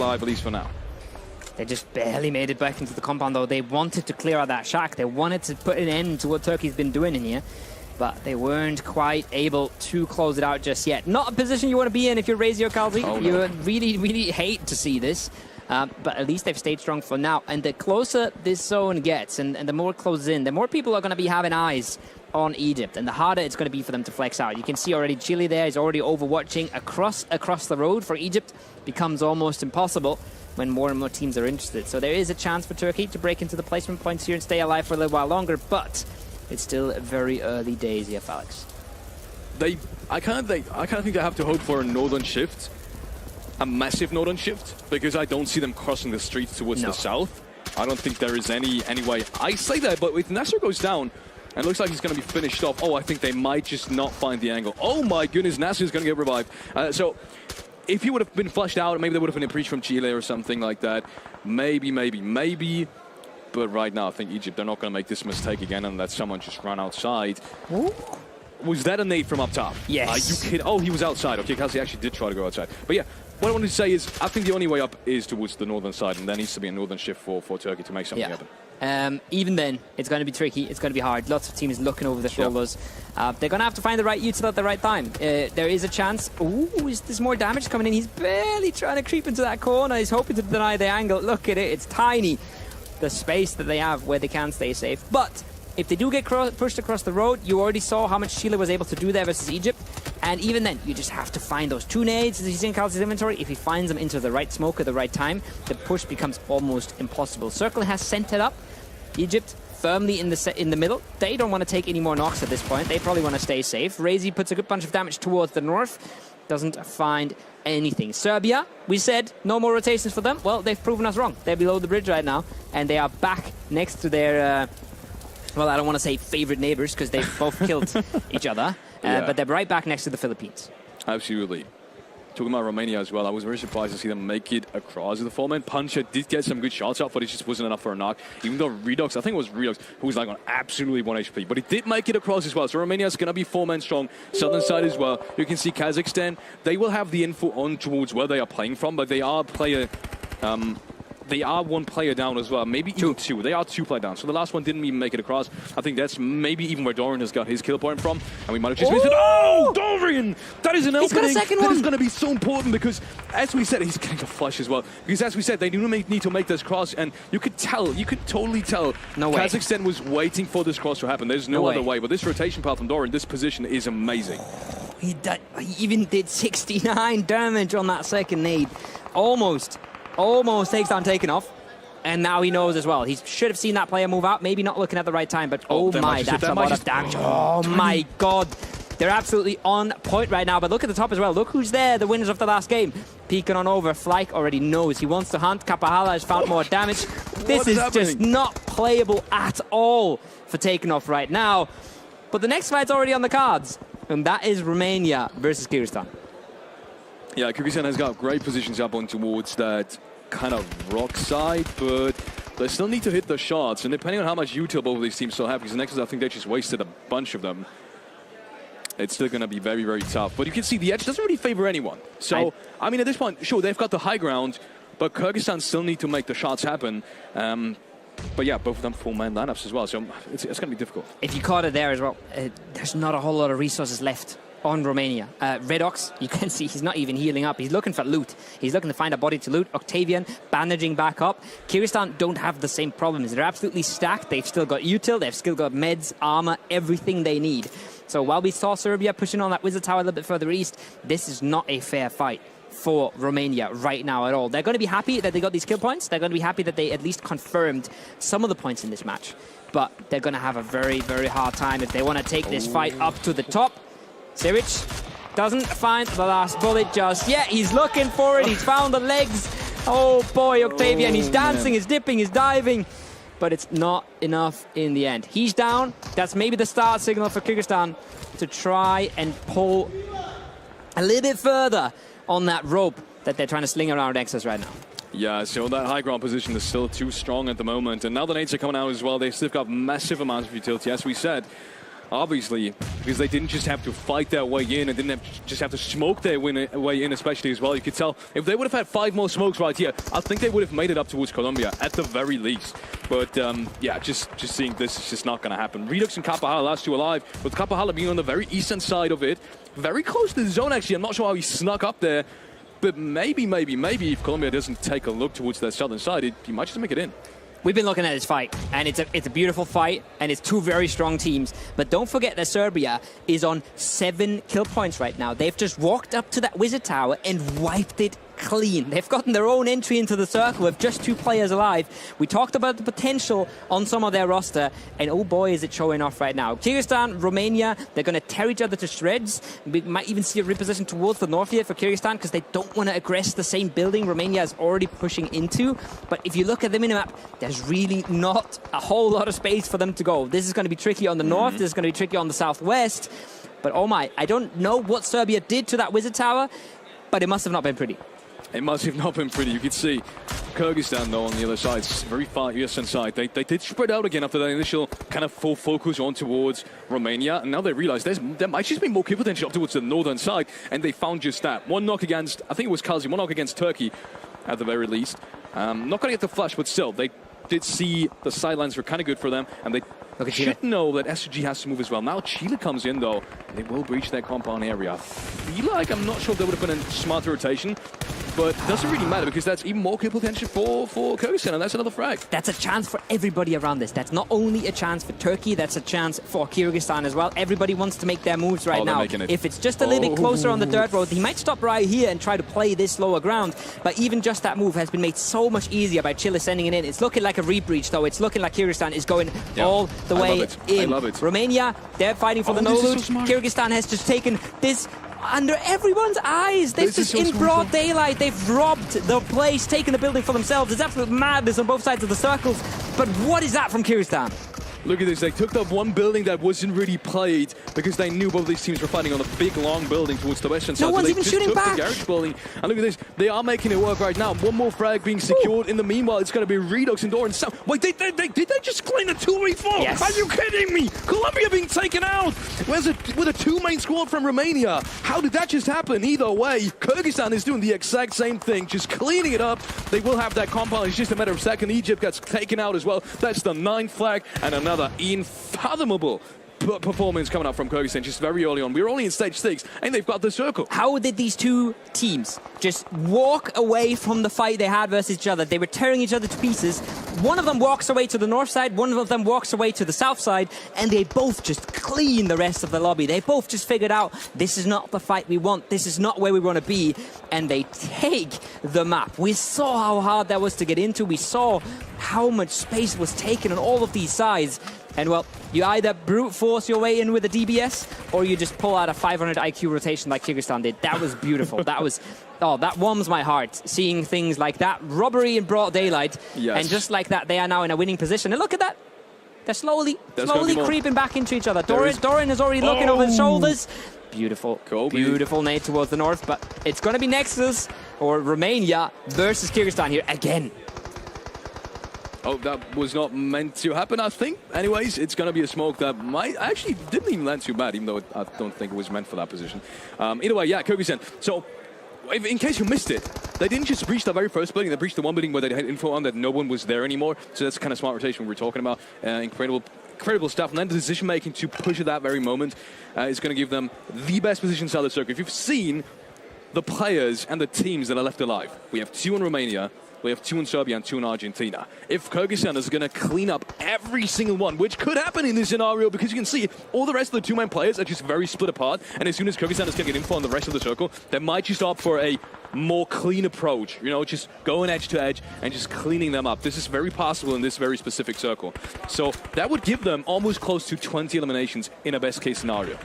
alive, at least for now. They just barely made it back into the compound, though. They wanted to clear out that shack. They wanted to put an end to what Turkey's been doing in here, but they weren't quite able to close it out just yet. Not a position you want to be in if you're Razor Kalzi. Oh, no. You really, really hate to see this. But at least they've stayed strong for now. And the closer this zone gets, and the more it closes in, the more people are going to be having eyes on Egypt, and the harder it's going to be for them to flex out. You can see already Chile there is already overwatching across the road for Egypt. Becomes almost impossible when more and more teams are interested. So there is a chance for Turkey to break into the placement points here and stay alive for a little while longer, but it's still very early days here, Alex. I kind of think they have to hope for a northern shift, a massive northern shift, because I don't see them crossing the streets towards the south. I don't think there is any way. I say that, but if Nasser goes down, and it looks like he's going to be finished off. Oh, I think they might just not find the angle. Oh my goodness, Nasser's going to get revived. So if he would have been flushed out, maybe there would have been a breach from Chile or something like that. Maybe. But right now, I think Egypt, they're not going to make this mistake again and let someone just run outside. Ooh. Was that a nade from up top? Yes. Are you kidding? Oh, he was outside. Okay, Kalsi actually did try to go outside. But yeah, what I wanted to say is, I think the only way up is towards the northern side, and there needs to be a northern shift for Turkey to make something happen. Even then, it's going to be tricky. It's going to be hard. Lots of teams looking over their shoulders. They're going to have to find the right util at the right time. There is a chance. Ooh, is there more damage coming in? He's barely trying to creep into that corner. He's hoping to deny the angle. Look at it. It's tiny, the space that they have where they can stay safe. But if they do get pushed across the road, you already saw how much Chile was able to do there versus Egypt. And even then, you just have to find those 2 nades as you see in Kalsi's inventory. If he finds them into the right smoke at the right time, the push becomes almost impossible. Circle has sent it up. Egypt firmly in the middle. They don't want to take any more knocks at this point. They probably want to stay safe. Razy puts a good bunch of damage towards the north. Doesn't find anything. Serbia, we said no more rotations for them. Well, they've proven us wrong. They're below the bridge right now, and they are back next to their... well, I don't want to say favorite neighbors because they've both killed each other, but they're right back next to the Philippines. Absolutely. Talking about Romania as well, I was very surprised to see them make it across the 4-man. Puncher did get some good shots out, but it just wasn't enough for a knock. Even though Redox, I think it was Redox, who was like on absolutely 1 HP, but he did make it across as well. So Romania is going to be 4-man strong. Southern side as well. You can see Kazakhstan, they will have the info on towards where they are playing from, but they are player... they are 1 player down as well, maybe even 2. They are 2 player down. So the last one didn't even make it across. I think that's maybe even where Dorian has got his kill point from. And we might have just missed it. Oh, Dorian! That is an opening. He's got a second one. That is going to be so important because, as we said, he's getting a flush as well. Because as we said, they do need to make this cross. And you could totally tell Kazakhstan was waiting for this cross to happen. There's no other way. But this rotation path from Dorian, this position is amazing. He even did 69 damage on that second nade. Almost takes down Takeoff, and now he knows as well. He should have seen that player move out, maybe not looking at the right time, but oh my, that's a lot of damage. Oh my god, they're absolutely on point right now, but look at the top as well. Look who's there, the winners of the last game. Peeking on over, Flyke already knows. He wants to hunt. Kapahala has found more damage. This is just not playable at all for Takeoff right now, but the next fight's already on the cards, and that is Romania versus Kyrgyzstan. Yeah, Kyrgyzstan has got great positions up on towards that kind of rock side, but they still need to hit the shots. And depending on how much util both of these teams still have, because the Nexus, I think they just wasted a bunch of them, it's still going to be very, very tough. But you can see the edge doesn't really favor anyone. So, I mean, at this point, sure, they've got the high ground, but Kyrgyzstan still need to make the shots happen. But yeah, both of them 4-man lineups as well, so it's going to be difficult. If you caught it there as well, there's not a whole lot of resources left on Romania. Redox, you can see he's not even healing up. He's looking for loot. He's looking to find a body to loot. Octavian bandaging back up. Kyrgyzstan don't have the same problems. They're absolutely stacked. They've still got util. They've still got meds, armor, everything they need. So while we saw Serbia pushing on that wizard tower a little bit further east, this is not a fair fight for Romania right now at all. They're going to be happy that they got these kill points. They're going to be happy that they at least confirmed some of the points in this match. But they're going to have a very, very hard time if they want to take this fight up to the top. Siric doesn't find the last bullet just yet. He's looking for it. He's found the legs. Oh boy, Octavian. He's dancing, he's dipping, he's diving. But it's not enough in the end. He's down. That's maybe the start signal for Kyrgyzstan to try and pull a little bit further on that rope that they're trying to sling around Nexus right now. Yeah, so that high ground position is still too strong at the moment. And now the nades are coming out as well. They've still got massive amounts of utility. As we said, obviously, because they didn't just have to fight their way in and didn't just have to smoke their way in, especially as well. You could tell if they would have had 5 more smokes right here, I think they would have made it up towards Colombia at the very least. But yeah, just seeing this is just not going to happen. Redux and Kapahala, last 2 alive, with Kapahala being on the very eastern side of it, very close to the zone actually. I'm not sure how he snuck up there, but maybe if Colombia doesn't take a look towards their southern side, he might just make it in. We've been looking at this fight, and it's a beautiful fight, and it's 2 very strong teams. But don't forget that Serbia is on 7 kill points right now. They've just walked up to that wizard tower and wiped it clean. They've gotten their own entry into the circle with just 2 players alive. We talked about the potential on some of their roster, and oh boy, is it showing off right now. Kyrgyzstan, Romania, they're going to tear each other to shreds. We might even see a reposition towards the north here for Kyrgyzstan because they don't want to aggress the same building Romania is already pushing into. But if you look at the minimap, there's really not a whole lot of space for them to go. This is going to be tricky on the north. This is going to be tricky on the southwest. But oh my, I don't know what Serbia did to that wizard tower, but it must have not been pretty. It must have not been pretty. You could see Kyrgyzstan, though, on the other side, very far eastern side. They did spread out again after that initial kind of full focus on towards Romania. And now they realize there might just be more kill potential up towards the northern side. And they found just that. 1 knock against, I think it was Kyrgyzstan, 1 knock against Turkey, at the very least. Not going to get the flash, but still, they did see the sidelines were kind of good for them. And they should know that SG has to move as well. Now Chile comes in, though. They will breach their compound area. I feel like I'm not sure if they would have been in smarter rotation. But it doesn't really matter because that's even more kill potential for Kyrgyzstan, and that's another frag. That's a chance for everybody around this. That's not only a chance for Turkey, that's a chance for Kyrgyzstan as well. Everybody wants to make their moves right now. If it's just a little bit closer on the dirt road, he might stop right here and try to play this lower ground. But even just that move has been made so much easier by Chile sending it in. It's looking like a rebreach, though. It's looking like Kyrgyzstan is going all the way in. I love it. Romania, they're fighting for the no loot. So Kyrgyzstan has just taken this under everyone's eyes. They've just, in broad daylight, they've robbed the place, taken the building for themselves. There's absolute madness on both sides of the circles. But what is that from Kyrgyzstan? Look at this, they took that one building that wasn't really played because they knew both these teams were fighting on a big, long building towards the western side. No one's even shooting back. The garage building. And look at this, they are making it work right now. 1 more frag being secured. In the meanwhile, it's going to be Redux and Doran. Wait, did they just clean a 2v4? Yes. Are you kidding me? Colombia being taken out with a 2-main squad from Romania. How did that just happen? Either way, Kyrgyzstan is doing the exact same thing, just cleaning it up. They will have that compound. It's just a matter of second. Egypt gets taken out as well. That's the 9th flag and another unfathomable performance coming up from Kyrgyzstan just very early on. We're only in stage 6 and they've got the circle. How did these 2 teams just walk away from the fight they had versus each other? They were tearing each other to pieces. One of them walks away to the north side, one of them walks away to the south side, and they both just clean the rest of the lobby. They both just figured out, this is not the fight we want, this is not where we want to be, and they take the map. We saw how hard that was to get into. We saw how much space was taken on all of these sides. And well, you either brute force your way in with a DBS, or you just pull out a 500 IQ rotation like Kyrgyzstan did. That was beautiful. That was, oh, that warms my heart, seeing things like that. Robbery in broad daylight. Yes. And just like that, they are now in a winning position. And look at that. They're slowly creeping back into each other. Doran is already looking over his shoulders. Beautiful. Beautiful nade towards the north. But it's going to be Nexus or Romania versus Kyrgyzstan here again. Oh, that was not meant to happen, I think. Anyways, it's going to be a smoke that might actually didn't even land too bad, even though I don't think it was meant for that position. Either way, yeah, Kyrgyzstan. So, in case you missed it, they didn't just breach the very first building. They breached the one building where they had info on that no one was there anymore. So that's the kind of smart rotation we were talking about. Incredible stuff. And then the decision-making to push at that very moment is going to give them the best position inside the circle. If you've seen the players and the teams that are left alive, we have 2 in Romania, we have 2 in Serbia and 2 in Argentina. If Kyrgyzstan is going to clean up every single one, which could happen in this scenario, because you can see all the rest of the 2-man players are just very split apart, and as soon as Kyrgyzstan is going to get info on the rest of the circle, they might just opt for a more clean approach, you know, just going edge to edge and just cleaning them up. This is very possible in this very specific circle. So that would give them almost close to 20 eliminations in a best case scenario.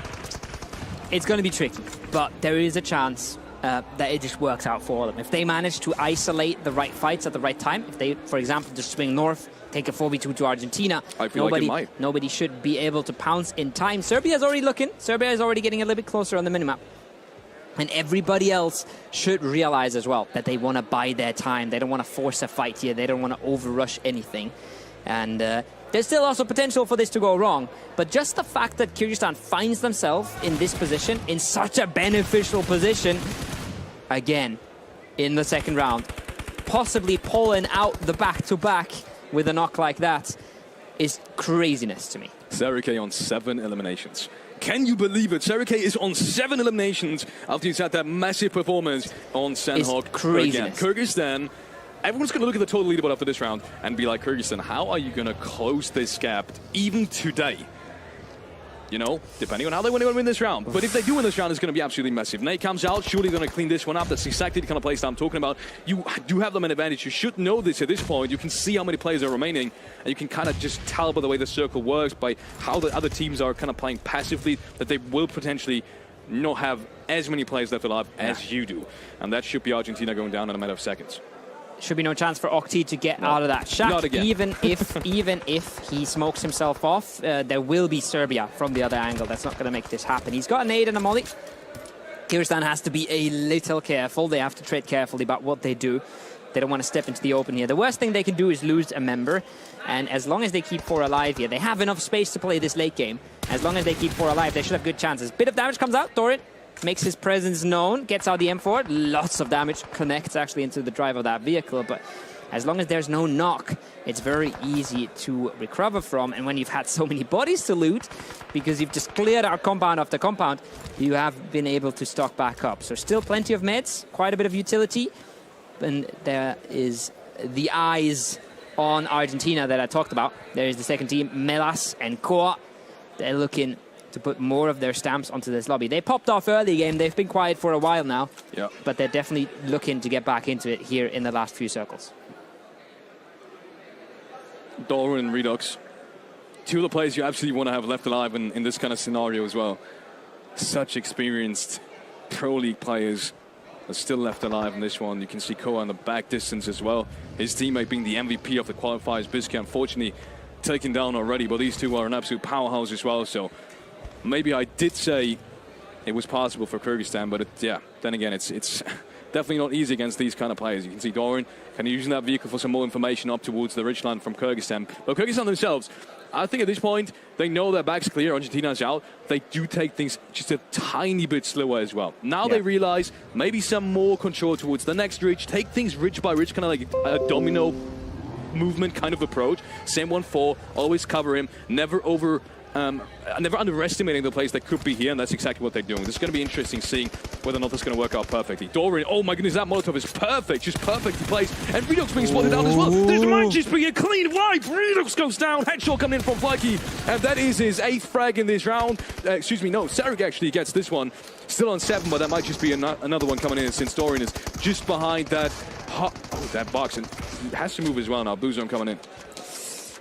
It's going to be tricky, but there is a chance that it just works out for them. If they manage to isolate the right fights at the right time, if they, for example, just swing north, take a 4v2 to Argentina, nobody should be able to pounce in time. Serbia is already looking. Serbia is already getting a little bit closer on the minimap. And everybody else should realize as well that they want to buy their time. They don't want to force a fight here. They don't want to overrush anything. And There's still also potential for this to go wrong, but just the fact that Kyrgyzstan finds themselves in this position, in such a beneficial position, again, in the second round, possibly pulling out the back-to-back with a knock like that is craziness to me. ZANY on 7 eliminations. Can you believe it? ZANY is on 7 eliminations after he's had that massive performance on Sandhawk again. Kyrgyzstan, everyone's going to look at the total leaderboard after this round and be like, Kyrgyzstan, how are you going to close this gap even today? You know, depending on how they want to win this round. But if they do win this round, it's going to be absolutely massive. Nate comes out, surely going to clean this one up. That's exactly the kind of place that I'm talking about. You do have them an advantage. You should know this at this point. You can see how many players are remaining, and you can kind of just tell by the way the circle works, by how the other teams are kind of playing passively, that they will potentially not have as many players left alive as you do. And that should be Argentina going down in a matter of seconds. Should be no chance for Octi to get out of that shack. Not again. Even if he smokes himself off, there will be Serbia from the other angle. That's not going to make this happen. He's got an nade and a molly. Kyrgyzstan has to be a little careful. They have to tread carefully about what they do. They don't want to step into the open here. The worst thing they can do is lose a member. And as long as they keep 4 alive here, they have enough space to play this late game. As long as they keep 4 alive, they should have good chances. Bit of damage comes out. Doran makes his presence known, gets out the M4. Lots of damage, connects actually into the drive of that vehicle. But as long as there's no knock, it's very easy to recover from. And when you've had so many bodies to loot, because you've just cleared out compound after compound, you have been able to stock back up. So still plenty of meds, quite a bit of utility. And there is the eyes on Argentina that I talked about. There is the second team, Melas and Koa. They're looking to put more of their stamps onto this lobby. They popped off early game. They've been quiet for a while now. Yeah. But they're definitely looking to get back into it here in the last few circles. Doran and Redux, 2 of the players you absolutely want to have left alive in this kind of scenario as well. Such experienced Pro League players are still left alive in this one. You can see Koa in the back distance as well. His teammate being the MVP of the qualifiers, Biscuit, unfortunately taken down already, but these two are an absolute powerhouse as well. So maybe I did say it was possible for Kyrgyzstan, but yeah, then again, it's definitely not easy against these kind of players. You can see Doran kind of using that vehicle for some more information up towards the Richland from Kyrgyzstan. But Kyrgyzstan themselves, I think at this point, they know their back's clear, Argentina's out. They do take things just a tiny bit slower as well. Now they realize maybe some more control towards the next ridge, take things ridge by ridge, kind of like a domino movement kind of approach. Same 1-4, always cover him, never underestimating the plays that could be here, and that's exactly what they're doing. This is going to be interesting seeing whether or not this is going to work out perfectly. Doran, oh my goodness, that Molotov is perfect, just perfectly placed, and Redux being spotted down as well. This might just be a clean wipe. Redux goes down, headshot coming in from Flaky, and that is his 8th frag in this round. Excuse me, no, ZANY actually gets this one. Still on 7, but that might just be another one coming in since Doran is just behind that. That box, and he has to move as well now. Blue zone coming in.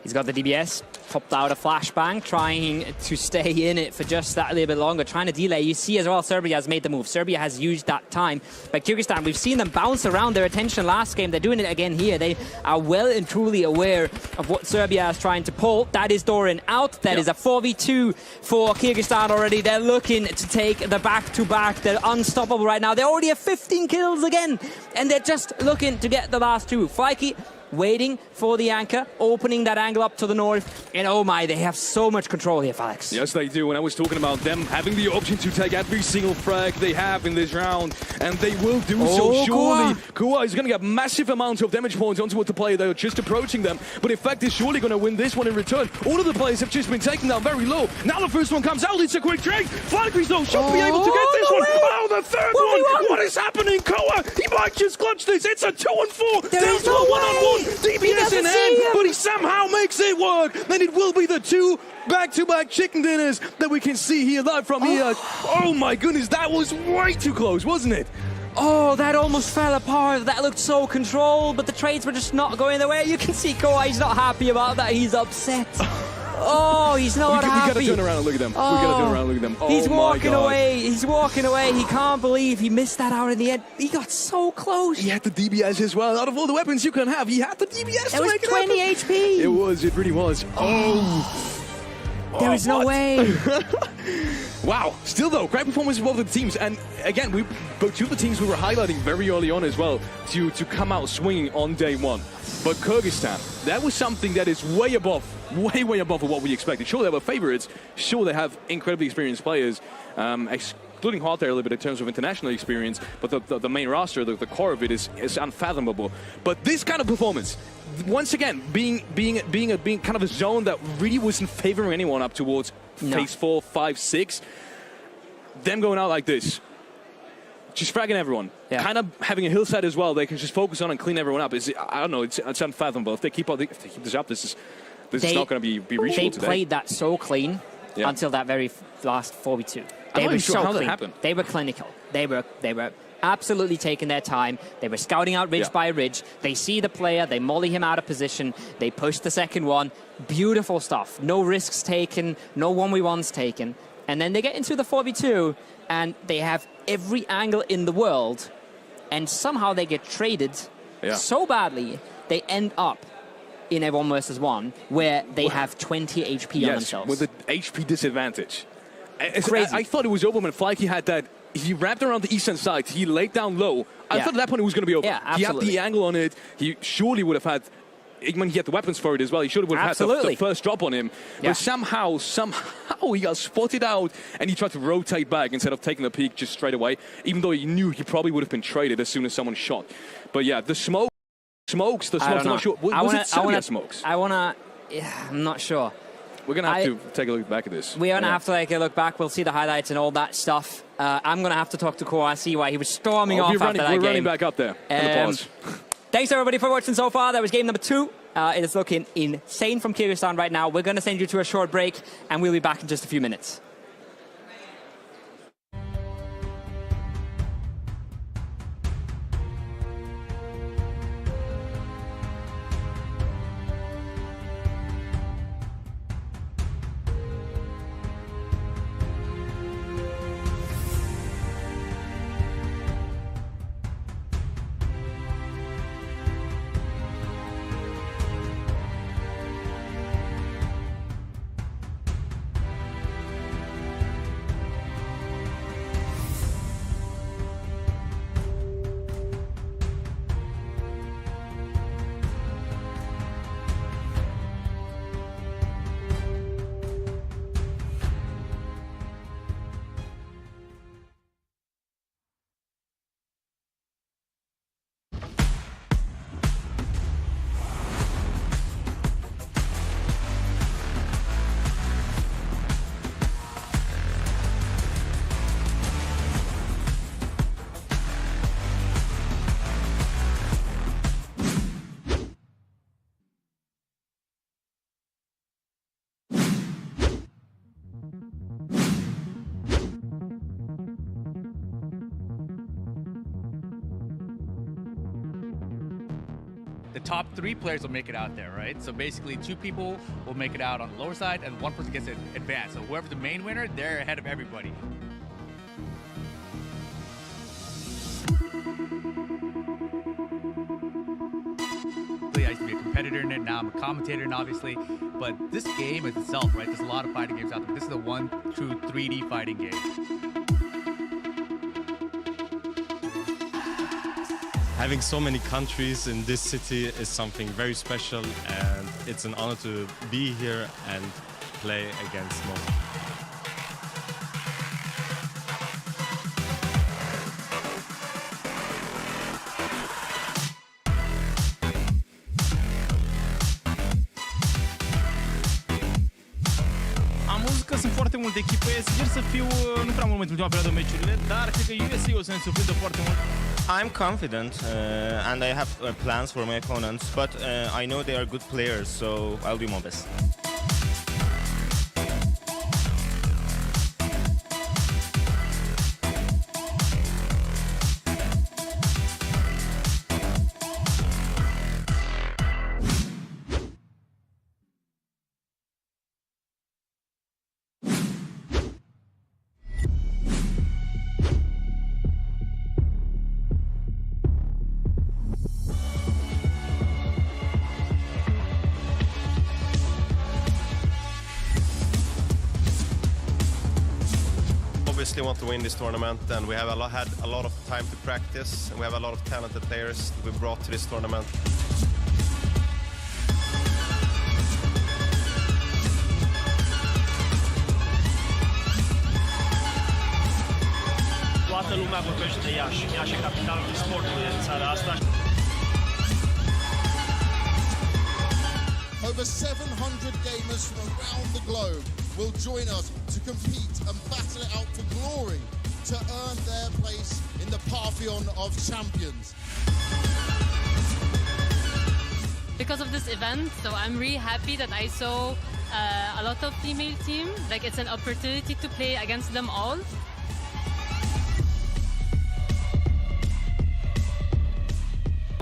He's got the DBS, popped out a flashbang, trying to stay in it for just that little bit longer, trying to delay. You see as well, Serbia has made the move. Serbia has used that time. But Kyrgyzstan, we've seen them bounce around their attention last game. They're doing it again here. They are well and truly aware of what Serbia is trying to pull. That is Doran out. That is a 4v2 for Kyrgyzstan already. They're looking to take the back-to-back. They're unstoppable right now. They already have 15 kills again, and they're just looking to get the last 2. Flaky waiting for the anchor, opening that angle up to the north, and oh my, they have so much control here, Alex. Yes, they do, and I was talking about them having the option to take every single frag they have in this round, and they will do so, surely. Kua is going to get massive amounts of damage points onto the player that are just approaching them, but in fact, is surely going to win this one in return. All of the players have just been taken down very low. Now the first one comes out, it's a quick trade. Flaky, though, should be able to get this one. Oh, the third one! What is happening? Kua, he might just clutch this. It's a 2-4. There's no one-on-one. DBS in hand, but he somehow makes it work. Then it will be the 2 back-to-back chicken dinners that we can see here live from here. Oh my goodness, that was way too close, wasn't it? Oh, that almost fell apart. That looked so controlled, but the trades were just not going their way. You can see Koa, he's not happy about that. He's upset. Oh, he's not happy. We gotta turn around and look at them. We gotta turn around and look at them. Oh, he's walking away. He's walking away. He can't believe he missed that out in the end. He got so close. He had the DBS as well. Out of all the weapons you can have, he had the DBS to make it happen. It was 20 HP. It was. It really was. Oh. There is no way. Wow. Still, though, great performance of both of the teams. And again, both two of the teams we were highlighting very early on as well to come out swinging on day one. But Kyrgyzstan, that was something that is way above what we expected. Sure, they were favorites. Sure, they have incredibly experienced players, excluding Hot there a little bit in terms of international experience. But the main roster, the core of it is unfathomable. But this kind of performance, once again, being kind of a zone that really wasn't favoring anyone up towards phase 4, 5, 6. Them going out like this, just fragging everyone. Yeah. Kind of having a hillside as well. They can just focus on and clean everyone up. I don't know. It's unfathomable. If they keep this up, this is not going to be reachable today. They played that so clean until that very last 4v2. They were so how clean. That happened. They were clinical. They were absolutely taking their time. They were scouting out ridge by ridge. They see the player. They molly him out of position. They push the second one. Beautiful stuff. No risks taken. No 1v1s taken. And then they get into the 4v2, and they have every angle in the world, and somehow they get traded so badly, they end up in a 1 versus 1 where they have 20 HP on themselves. With an HP disadvantage. Crazy. I thought it was over when Flyky had that. He wrapped around the eastern side. He laid down low. I thought at that point it was going to be over. Yeah, he had the angle on it. He surely would have had. When he had the weapons for it as well, he should have had the first drop on him. But somehow he got spotted out, and he tried to rotate back instead of taking the peek just straight away, even though he knew he probably would have been traded as soon as someone shot. But yeah, the smokes, I'm not sure. Was it Serbia smokes? I'm not sure. We're going to have to take a look back at this. We're going to have to take a look back. We'll see the highlights and all that stuff. I'm going to have to talk to Quarry. I see why he was storming off after that game. We're running back up there. Thanks, everybody, for watching so far. That was game number 2. It is looking insane from Kyrgyzstan right now. We're going to send you to a short break, and we'll be back in just a few minutes. The top 3 players will make it out there, right? So basically 2 people will make it out on the lower side and 1 person gets to advance. So whoever's the main winner, they're ahead of everybody. I used to be a competitor in it, now I'm a commentator in it, obviously. But this game is itself, right? There's a lot of fighting games out there. This is the one true 3D fighting game. Having so many countries in this city is something very special, and it's an honor to be here and play against most. Am văzut că sunt foarte multe echipe, sincer să fiu, nu prea mult în ultima perioadă meciurile, dar cred că USA o să ne surprindă foarte mult. I'm confident and I have plans for my opponents, but I know they are good players, so I'll do my best. obviously want to win this tournament, and we have had a lot of time to practice, and we have a lot of talented players we brought to this tournament. Toată lumea vorbește de Iași. Iași e capitalul sportului în țara asta. Over 700 gamers from around the globe will join us to compete and battle it out for glory to earn their place in the pantheon of champions. Because of this event, so I'm really happy that I saw a lot of female team. Like, it's an opportunity to play against them all.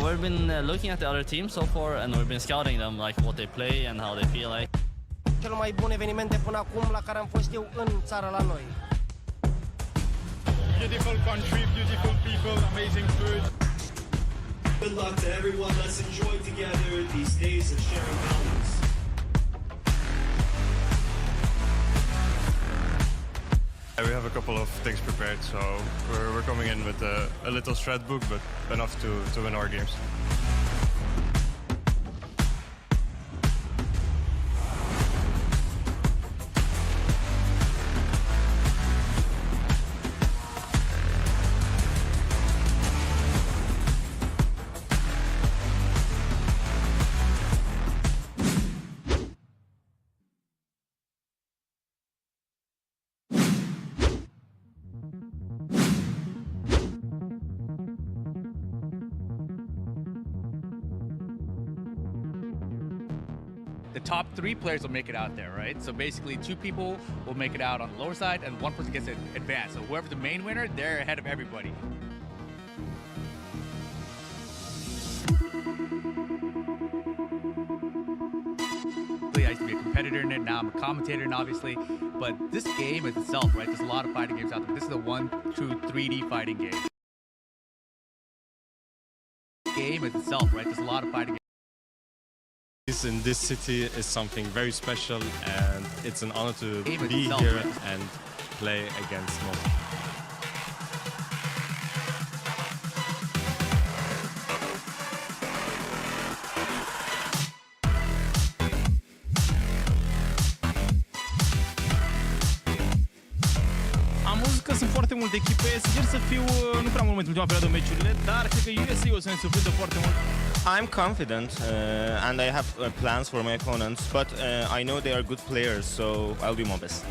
We've been looking at the other teams so far, and we've been scouting them, like what they play and how they feel like. Cel mai bun eveniment de până acum la care am fost eu în țara la noi. Beautiful country, beautiful people, amazing food. Good luck to everyone. Let's enjoy together these days of sharing values. We have a couple of things prepared, so we're coming in with a little strat book, but enough to win our games. The top 3 players will make it out there, right? So basically 2 people will make it out on the lower side and 1 person gets to advance. So whoever's the main winner, they're ahead of everybody. I used to be a competitor in it, now I'm a commentator in it, obviously. But this game is itself, right? There's a lot of fighting games out there. This is a 1 true 3D fighting game. Game is itself, right? There's a lot of fighting games. In this city is something very special, and it's an honor to be itself, here right? and play against Mo. Am văzut că sunt foarte multe echipe, sincer să fiu, nu prea mult în ultima perioadă meciurile, dar cred că USA o să ne surprindă foarte mult. I'm confident and I have plans for my opponents, but I know they are good players, so I'll do my best.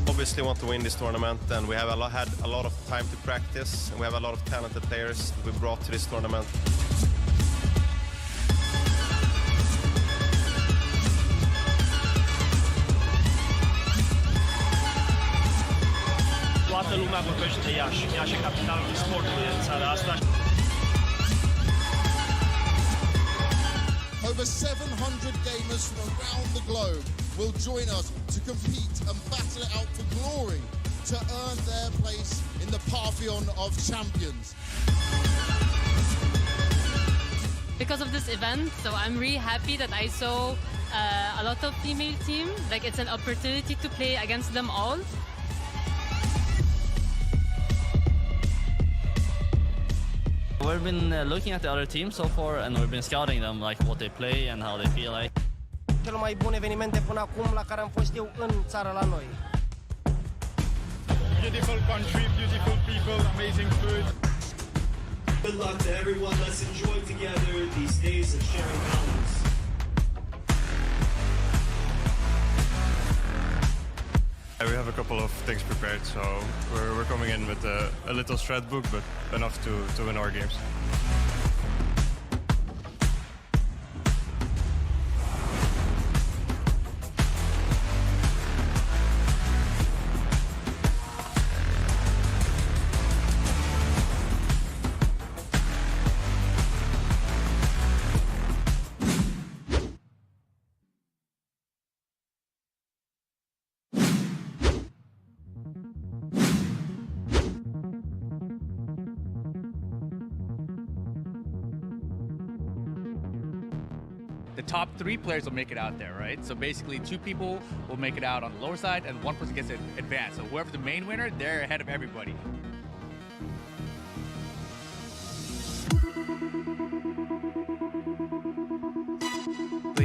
Obviously want to win this tournament, and we have had a lot of time to practice, and we have a lot of talented players we brought to this tournament. Toată lumea vorbește de Iași. Iași e capitalul sportului în țara asta. Over 700 gamers from around the globe will join us to compete and battle it out for glory to earn their place in the pantheon of champions. Because of this event, so I'm really happy that I saw a lot of female team. Like, it's an opportunity to play against them all. We've been looking at the other teams so far, and we've been scouting them, like what they play and how they feel like. Cel mai bun eveniment de până acum la care am fost eu în țara la noi. Beautiful country, beautiful people, amazing food. Good luck to everyone. Let's enjoy together these days of sharing values. We have a couple of things prepared, so we're coming in with a little strat book, but enough to win our games. the top 3 players will make it out there, right? So basically 2 people will make it out on the lower side and 1 person gets to advance. So whoever's the main winner, they're ahead of everybody.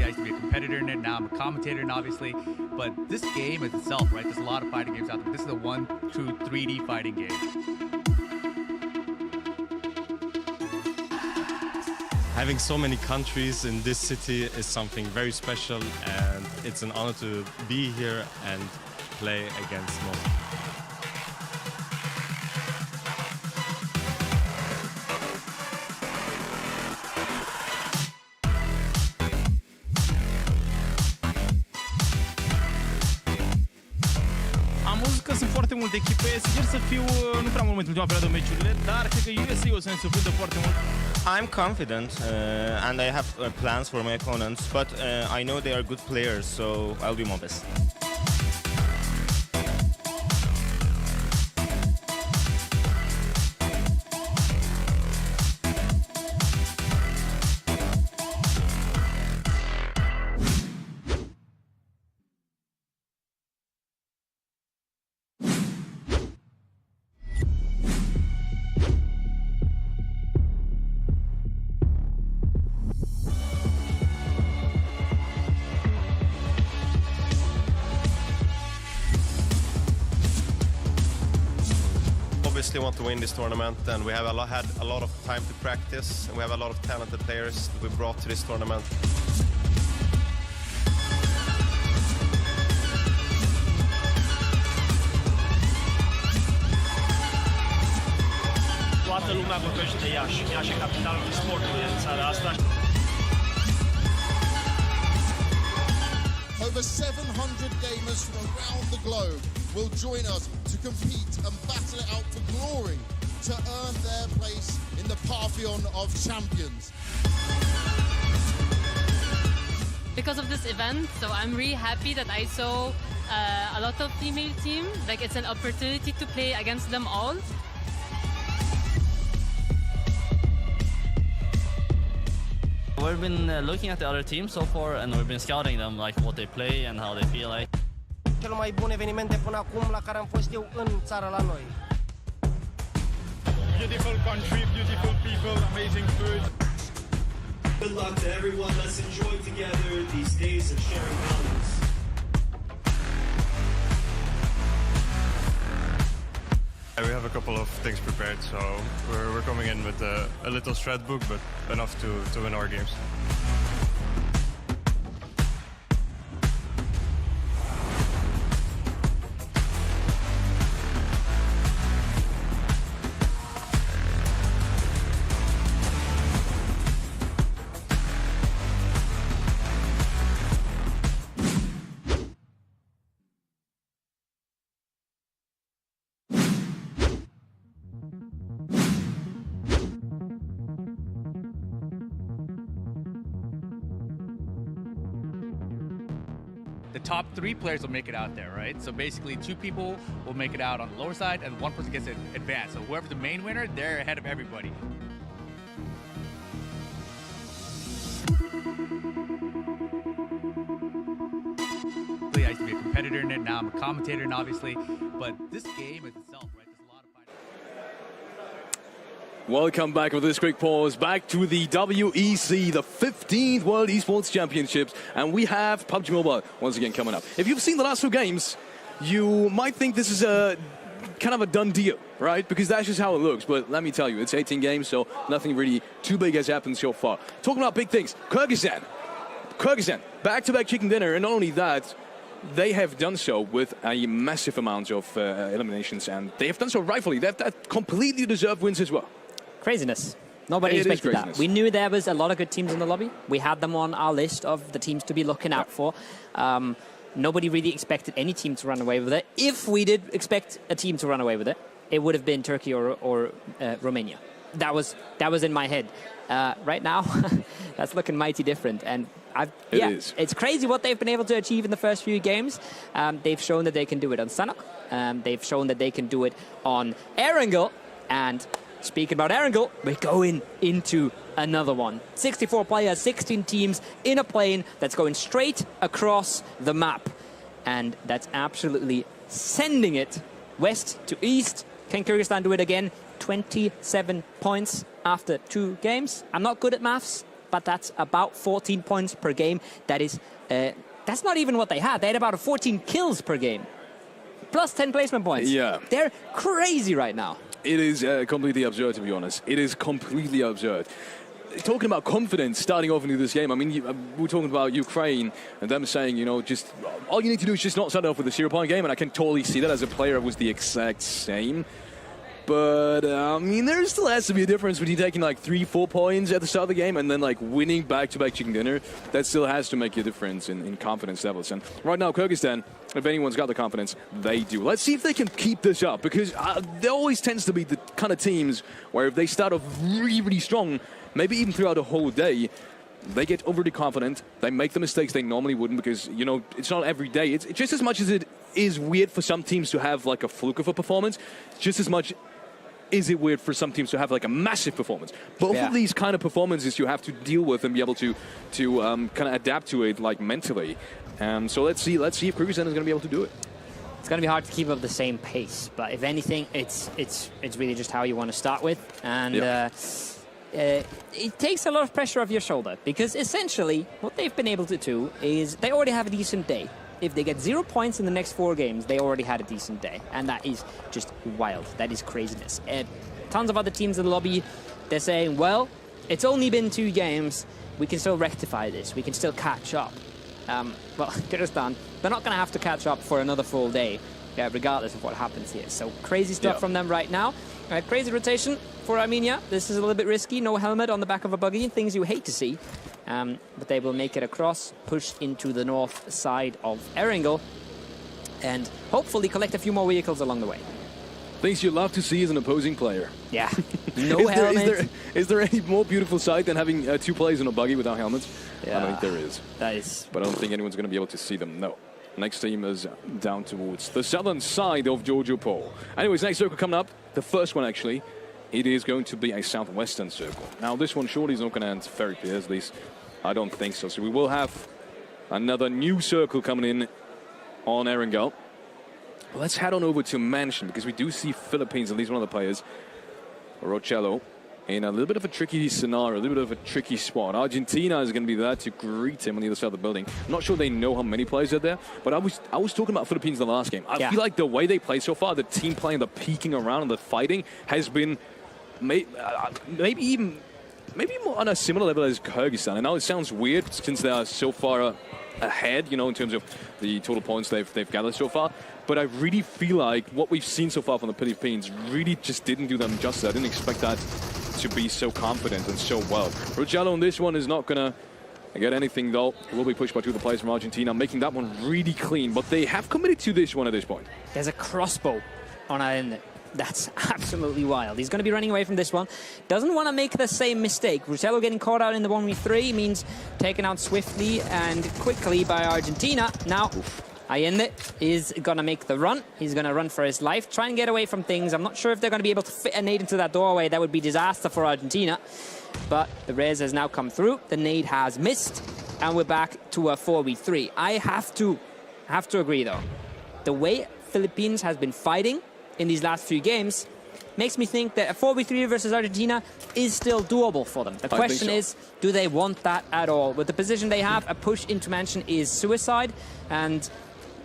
I used to be a competitor in it, now I'm a commentator in it, obviously. But this game is itself, right? There's a lot of fighting games out there. This is a 1, 2, 3D fighting game. Having so many countries in this city is something very special, and it's an honor to be here and play against most. Am văzut că sunt foarte multe echipe, sincer să fiu, nu prea mult în ultima perioadă meciurile, dar cred că USA o să ne surprindă foarte mult. I'm confident and I have plans for my opponents, but I know they are good players, so I'll do my best. Obviously want to win this tournament, and we have had a lot of time to practice, and we have a lot of talented players that we brought to this tournament. Toată lumea vorbește de Iași. Iași e capitalul sportului în țara asta. Over 700 gamers from around the globe will join us to compete and battle it out for glory to earn their place in the pantheon of champions. Because of this event, so I'm really happy that I saw a lot of female team. Like, it's an opportunity to play against them all. We've been looking at the other teams so far, and we've been scouting them, like what they play and how they feel like. Cel mai bun eveniment de până acum la care am fost eu în țara la noi. Beautiful country, beautiful people, amazing food. Good luck to everyone. Let's enjoy together these days of sharing values. We have a couple of things prepared, so we're coming in with a little strat book, but enough to win our games. The top 3 players will make it out there, right? So basically 2 people will make it out on the lower side and 1 person gets to advance. So whoever's the main winner, they're ahead of everybody. I used to be a competitor in it, now I'm a commentator in it, obviously. But this game is itself, right? There's a lot of fighting. Welcome back with this quick pause. Back to the WEC, the 15th World Esports Championships. And we have PUBG Mobile once again coming up. If you've seen the last 2 games, you might think this is a kind of a done deal, right? Because that's just how it looks. But let me tell you, it's 18 games, so nothing really too big has happened so far. Talking about big things, Kyrgyzstan, back-to-back chicken dinner. And not only that, they have done so with a massive amount of eliminations. And they have done so rightfully. That completely deserved wins as well. Craziness. Nobody expected that. We knew there was a lot of good teams in the lobby. We had them on our list of the teams to be looking out for. Nobody really expected any team to run away with it. If we did expect a team to run away with it, it would have been Turkey or Romania. That was in my head. Right now, that's looking mighty different. And it's crazy what they've been able to achieve in the first few games. They've shown that they can do it on Sanok. They've shown that they can do it on Erangel. And speaking about Erangel, we're going into another one. 64 players, 16 teams in a plane that's going straight across the map. And that's absolutely sending it west to east. Can Kyrgyzstan do it again? 27 points after 2 games. I'm not good at maths, but that's about 14 points per game. That is, that's not even what they had. They had about 14 kills per game, plus 10 placement points. Yeah. They're crazy right now. It is completely absurd, to be honest. It is completely absurd. Talking about confidence starting off into this game, I mean, we're talking about Ukraine and them saying, you know, just all you need to do is just not start off with a 0-point game, and I can totally see that as a player. It was the exact same. But, I mean, there still has to be a difference between taking like 3-4 points at the start of the game and then like winning back-to-back chicken dinner. That still has to make a difference in confidence levels. And right now, Kyrgyzstan, if anyone's got the confidence, they do. Let's see if they can keep this up, because there always tends to be the kind of teams where if they start off really, really strong, maybe even throughout the whole day, they get overly confident. They make the mistakes they normally wouldn't, because, you know, it's not every day. It's just as much as it is weird for some teams to have like a fluke of a performance, just as much is it weird for some teams to have like a massive performance. Both of these kind of performances you have to deal with and be able to kind of adapt to it like mentally. So let's see if Kyrgyzstan is going to be able to do it. It's going to be hard to keep up the same pace, but if anything, it's really just how you want to start with. And it takes a lot of pressure off your shoulder, because essentially what they've been able to do is they already have a decent day. If they get 0 points in the next 4 games, they already had a decent day. And that is just wild. That is craziness. Tons of other teams in the lobby, they're saying, well, it's only been 2 games. We can still rectify this. We can still catch up. Well, Kyrgyzstan, they're not going to have to catch up for another full day, regardless of what happens here. So crazy stuff from them right now. Crazy rotation for Armenia. This is a little bit risky. No helmet on the back of a buggy. Things you hate to see. But they will make it across, push into the north side of Erangel, and hopefully collect a few more vehicles along the way. Things you love to see as an opposing player. Yeah. No helmet. Is there any more beautiful sight than having 2 players in a buggy without helmets? Yeah. I don't think there is. That is. But I don't think anyone's going to be able to see them. No. Next team is down towards the southern side of Georgia Pole. Anyways, next circle coming up. The first one, actually, it is going to be a southwestern circle. Now, this one surely is not going to end very clear, at least I don't think so. So we will have another new circle coming in on Erangel. Let's head on over to Mansion, because we do see Philippines, at least one of the players, Rocello, in a little bit of a tricky scenario, a little bit of a tricky spot. Argentina is going to be there to greet him on the other side of the building. I'm not sure they know how many players are there, but I was talking about Philippines in the last game. I feel like the way they play so far, the team playing, the peeking around and the fighting has been maybe more on a similar level as Kyrgyzstan. And now it sounds weird since they are so far ahead, you know, in terms of the total points they've gathered so far. But I really feel like what we've seen so far from the Philippines really just didn't do them justice. I didn't expect that to be so confident and so well. Rocello on this one is not going to get anything, though. It will be pushed by 2 of the players from Argentina, making that one really clean. But they have committed to this one at this point. There's a crossbow on our end. That's absolutely wild. He's going to be running away from this one. Doesn't want to make the same mistake. Rocello getting caught out in the 1v3 means taken out swiftly and quickly by Argentina. Now, Allende is going to make the run. He's going to run for his life, try and get away from things. I'm not sure if they're going to be able to fit a nade into that doorway. That would be disaster for Argentina. But the res has now come through. The nade has missed. And we're back to a 4v3. I have to agree, though. The way Philippines has been fighting in these last few games makes me think that a 4v3 versus Argentina is still doable for them. The question is, do they want that at all? With the position they have, a push into Mansion is suicide. And,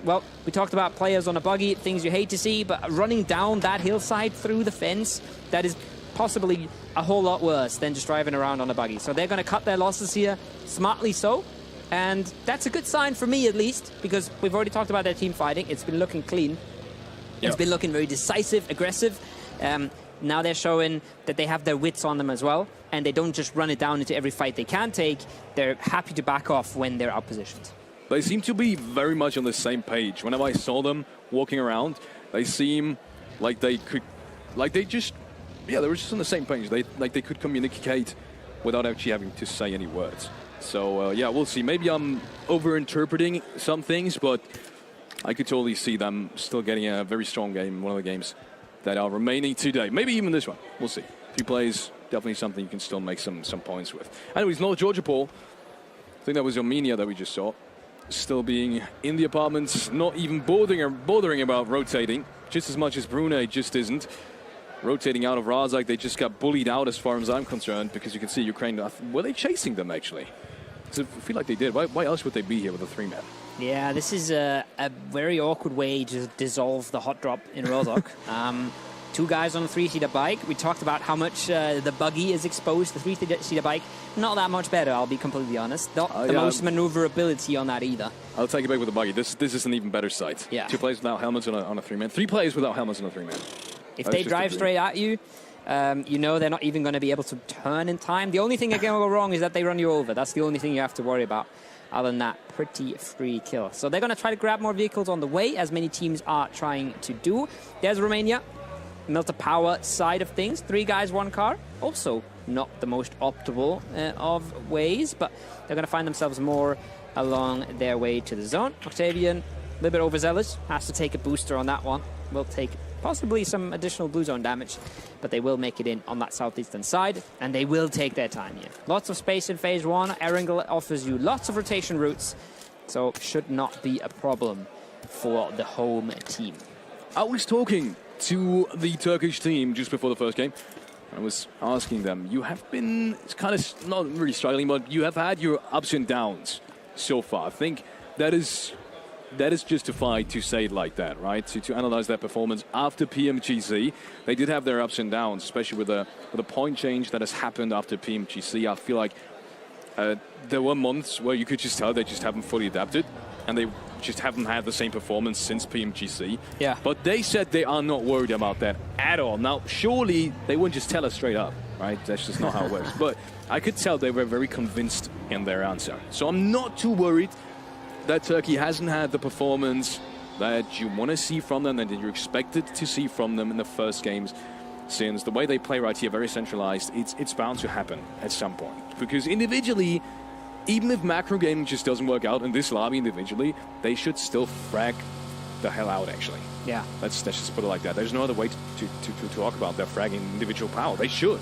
well, we talked about players on a buggy, things you hate to see, but running down that hillside through the fence, that is possibly a whole lot worse than just driving around on a buggy. So they're going to cut their losses here, smartly so. And that's a good sign for me, at least, because we've already talked about their team fighting. It's been looking clean. It's been looking very decisive, aggressive. Now they're showing that they have their wits on them as well, and they don't just run it down into every fight they can take. They're happy to back off when they're outpositioned. They seem to be very much on the same page. Whenever I saw them walking around, they seem like they could, like they just, they were just on the same page. They could communicate without actually having to say any words. So yeah, we'll see. Maybe I'm over-interpreting some things, but I could totally see them still getting a very strong game in one of the games that are remaining today. Maybe even this one. We'll see. 3 plays, definitely something you can still make some points with. Anyways, no Georgia Paul. I think that was Armenia that we just saw. Still being in the apartments, not even bothering about rotating, just as much as Brunei just isn't. Rotating out of Razak, they just got bullied out as far as I'm concerned, because you can see Ukraine, were they chasing them actually? I feel like they did. Why else would they be here with a 3-man? Yeah, this is a very awkward way to dissolve the hot drop in Rozhok. 2 guys on a 3-seater bike. We talked about how much the buggy is exposed. The 3-seater bike, not that much better, I'll be completely honest. Not the most maneuverability on that either. I'll take it back with the buggy. This is an even better sight. Yeah. 2 players without helmets on a 3-man. 3 players without helmets on a 3-man. If they drive straight at you, you know they're not even going to be able to turn in time. The only thing that can go wrong is that they run you over. That's the only thing you have to worry about. Other than that, pretty free kill. So they're going to try to grab more vehicles on the way, as many teams are trying to do. There's Romania. Melter power side of things. 3 guys, 1 car. Also not the most optimal of ways, but they're going to find themselves more along their way to the zone. Octavian, a little bit overzealous. Has to take a booster on that one. Will take possibly some additional blue zone damage, but they will make it in on that southeastern side, and they will take their time here. Lots of space in phase 1. Erangel offers you lots of rotation routes, so should not be a problem for the home team. I was talking to the Turkish team just before the first game. I was asking them, you have been kind of not really struggling, but you have had your ups and downs so far. I think that is justified to say it like that, right? To analyze that performance after PMGC. They did have their ups and downs, especially with the point change that has happened after PMGC. I feel like there were months where you could just tell they just haven't fully adapted, and they just haven't had the same performance since PMGC. Yeah. But they said they are not worried about that at all. Now, surely they wouldn't just tell us straight up, right? That's just not how it works. But I could tell they were very convinced in their answer. So I'm not too worried that Turkey hasn't had the performance that you want to see from them and that you expected to see from them in the first games, since the way they play right here, very centralized, it's bound to happen at some point. Because individually, even if macro gaming just doesn't work out in this lobby individually, they should still frag the hell out, actually. Yeah. Let's just put it like that. There's no other way to talk about their fragging individual power. They should.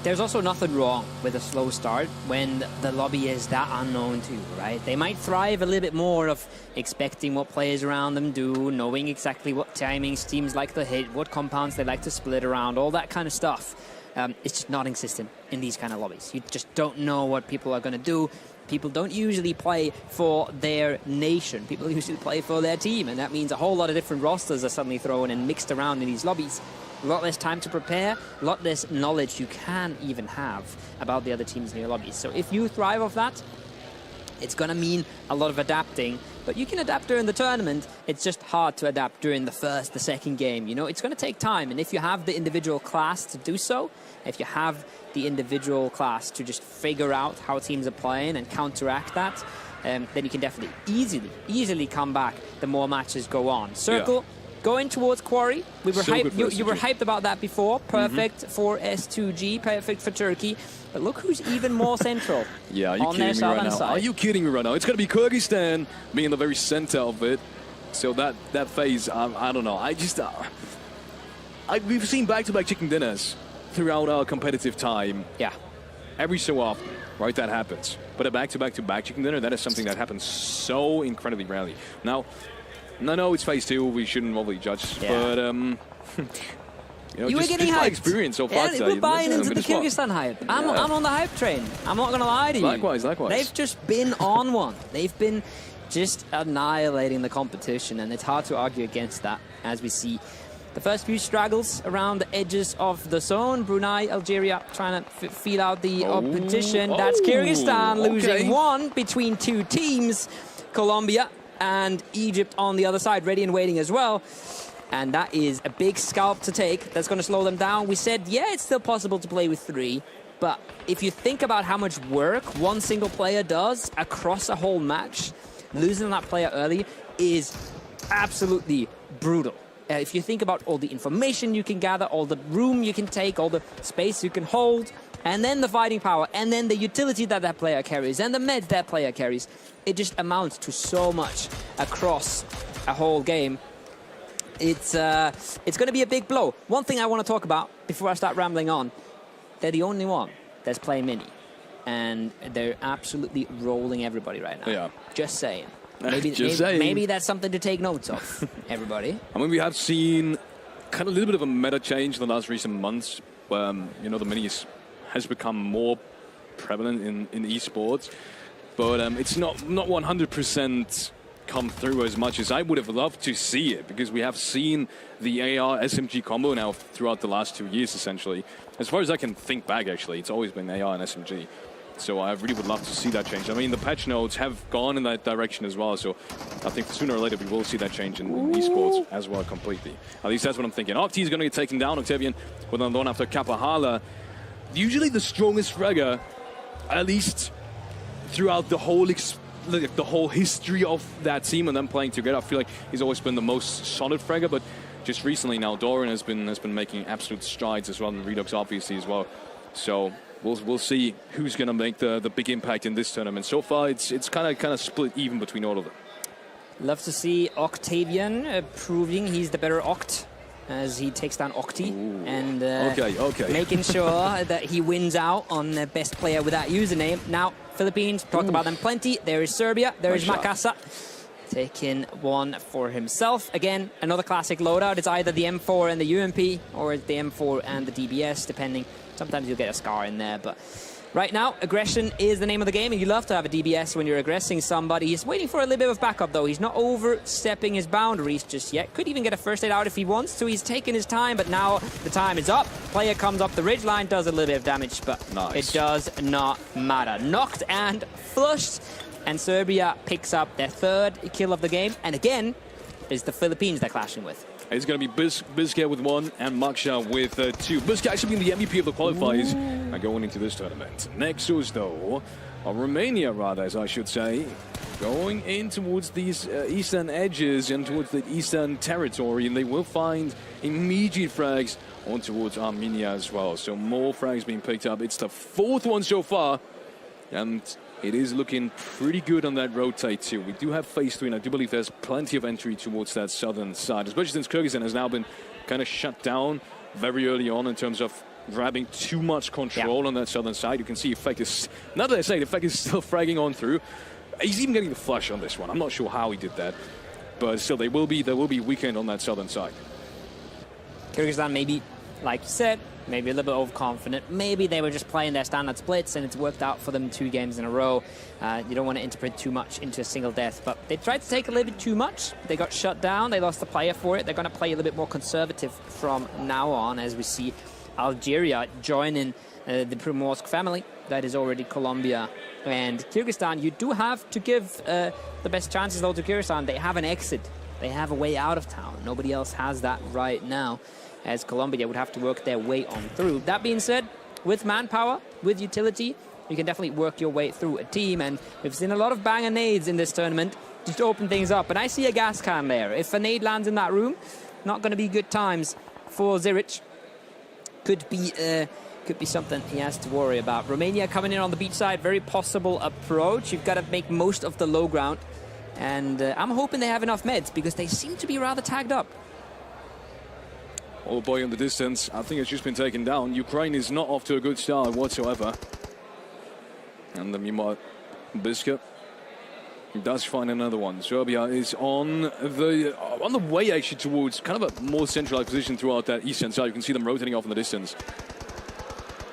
There's also nothing wrong with a slow start when the lobby is that unknown to you, right? They might thrive a little bit more of expecting what players around them do, knowing exactly what timings teams like to hit, what compounds they like to split around, all that kind of stuff. It's just not existent in these kind of lobbies. You just don't know what people are going to do. People don't usually play for their nation. People usually play for their team, and that means a whole lot of different rosters are suddenly thrown and mixed around in these lobbies. A lot less time to prepare, a lot less knowledge you can even have about the other teams in your lobbies. So if you thrive off that, it's going to mean a lot of adapting. But you can adapt during the tournament. It's just hard to adapt during the first, the second game. You know, it's going to take time. And if you have the individual class to do so, if you have the individual class to just figure out how teams are playing and counteract that, then you can definitely easily come back the more matches go on. Circle. Yeah. Going towards Quarry. We were hyped. You were hyped about that before. Perfect for S2G. Perfect for Turkey. But look who's even more central. Yeah, are you on kidding their me right now? side. Are you kidding me right now? It's going to be Kyrgyzstan being in the very center of it. So that phase, I don't know. We've seen back-to-back chicken dinners throughout our competitive time. Yeah. Every so often, right? That happens. But a back-to-back chicken dinner, that is something that happens so incredibly rarely. Now, no, it's phase 2. We shouldn't overly judge, yeah. But you were getting hyped. Experience so far. Yeah, we're buying into the Kyrgyzstan hype. I'm on the hype train. I'm not going to lie to you. Likewise. They've just been on one. They've been just annihilating the competition, and it's hard to argue against that, as we see the first few struggles around the edges of the zone. Brunei, Algeria trying to feel out the opposition. That's Kyrgyzstan losing one between 2 teams. Colombia and Egypt on the other side, ready and waiting as well. And that is a big scalp to take. That's going to slow them down. We said, yeah, it's still possible to play with 3. But if you think about how much work one single player does across a whole match, losing that player early is absolutely brutal. If you think about all the information you can gather, all the room you can take, all the space you can hold, and then the fighting power, and then the utility that player carries, and the meds that player carries, it just amounts to so much across a whole game. It's going to be a big blow. One thing I want to talk about before I start rambling on, they're the only one that's playing mini. And they're absolutely rolling everybody right now. Yeah. Just saying. Maybe that's something to take notes of, everybody. I mean, we have seen kind of a little bit of a meta change in the last recent months. Where, the minis has become more prevalent in esports. But it's not 100% come through as much as I would have loved to see it, because we have seen the AR SMG combo now throughout the last 2 years, essentially. As far as I can think back, actually, it's always been AR and SMG. So I really would love to see that change. I mean, the patch notes have gone in that direction as well, so I think sooner or later we will see that change in esports as well completely. At least that's what I'm thinking. Octi is going to get taken down. Octavian with another one after Kapahala. Usually the strongest fragger, at least throughout the whole history of that team and them playing together. I feel like he's always been the most solid fragger, but just recently now Doran has been making absolute strides as well, and Redux obviously as well. So we'll see who's going to make the big impact in this tournament. So far it's kind of split even between all of them. Love to see Octavian proving he's the better Oct as he takes down Octi. And making sure that he wins out on the best player with that username. Now, Philippines, talked about them plenty. There is Serbia, there is Makasa. Taking one for himself. Again, another classic loadout. It's either the M4 and the UMP, or it's the M4 and the DBS, depending. Sometimes you'll get a Scar in there, but right now, aggression is the name of the game, and you love to have a DBS when you're aggressing somebody. He's waiting for a little bit of backup, though. He's not overstepping his boundaries just yet. Could even get a first aid out if he wants to. He's taking his time, but now the time is up. Player comes up the ridge line, does a little bit of damage, but it does not matter. Knocked and flushed, and Serbia picks up their third kill of the game, and again, it's the Philippines they're clashing with. It's going to be Bizka with 1 and Maksha with 2. Bizka actually being the MVP of the qualifiers going into this tournament. Nexus, though, or Romania, rather, as I should say, going in towards these eastern edges and towards the eastern territory, and they will find immediate frags on towards Armenia as well. So more frags being picked up. It's the 4th one so far, and it is looking pretty good on that rotate too. We do have phase 3, and I do believe there's plenty of entry towards that southern side, especially since Kyrgyzstan has now been kind of shut down very early on in terms of grabbing too much control on that southern side. You can see Effect is, now that I say it, Effect is still fragging on through. He's even getting the flush on this one. I'm not sure how he did that, but still there will be weekend on that southern side. Kyrgyzstan maybe, like you said, maybe a little bit overconfident. Maybe they were just playing their standard splits and it's worked out for them 2 games in a row. You don't want to interpret too much into a single death, but they tried to take a little bit too much. They got shut down. They lost the player for it. They're going to play a little bit more conservative from now on, as we see Algeria joining the Primorsk family. That is already Colombia and Kyrgyzstan. You do have to give the best chances, though, to Kyrgyzstan. They have an exit. They have a way out of town. Nobody else has that right now, as Colombia would have to work their way on through. That being said, with manpower, with utility, you can definitely work your way through a team, and we've seen a lot of banger nades in this tournament just to open things up. And I see a gas can there. If a nade lands in that room, not going to be good times for Ziric. Could be something he has to worry about. Romania coming in on the beach side, very possible approach. You've got to make most of the low ground, and I'm hoping they have enough meds because they seem to be rather tagged up. Oh boy, in the distance, I think it's just been taken down. Ukraine is not off to a good start whatsoever. And the meanwhile, Bizka does find another one. Serbia is on the way actually towards kind of a more centralized position throughout that eastern side. You can see them rotating off in the distance.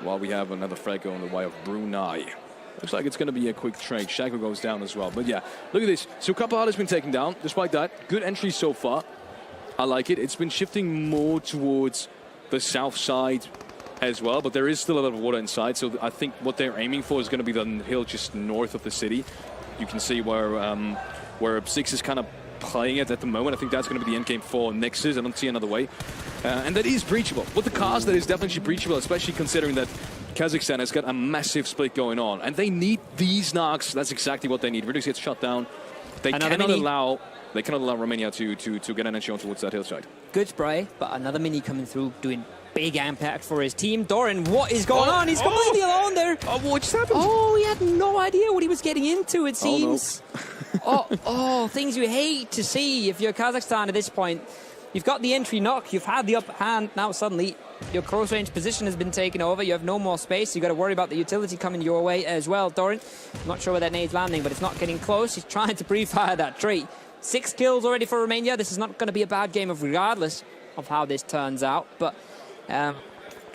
While we have another frag on the way of Brunei. Looks like it's going to be a quick trade. Shako goes down as well. But yeah, look at this. So Kapahal has been taken down. Despite that, good entry so far. I like it. It's been shifting more towards the south side as well, but there is still a lot of water inside, so I think what they're aiming for is going to be the hill just north of the city. You can see where 6 is kind of playing it at the moment. I think that's going to be the end game for Nexus. I don't see another way. And that is breachable. With the cars, that is definitely breachable, especially considering that Kazakhstan has got a massive split going on. And they need these knocks. That's exactly what they need. Redux gets shut down. They cannot allow Romania to get an entry on towards that hillside. Good spray, but another mini coming through, doing big impact for his team. Doran, what is going on? He's completely alone there. Oh, what just happened? Oh, he had no idea what he was getting into, it seems. Oh, things you hate to see if you're Kazakhstan at this point. You've got the entry knock, you've had the upper hand, now suddenly your close range position has been taken over, you have no more space, you've got to worry about the utility coming your way as well. Doran, I'm not sure where that nade's landing, but it's not getting close. He's trying to pre-fire that tree. 6 kills already for Romania. This is not going to be a bad game of regardless of how this turns out, but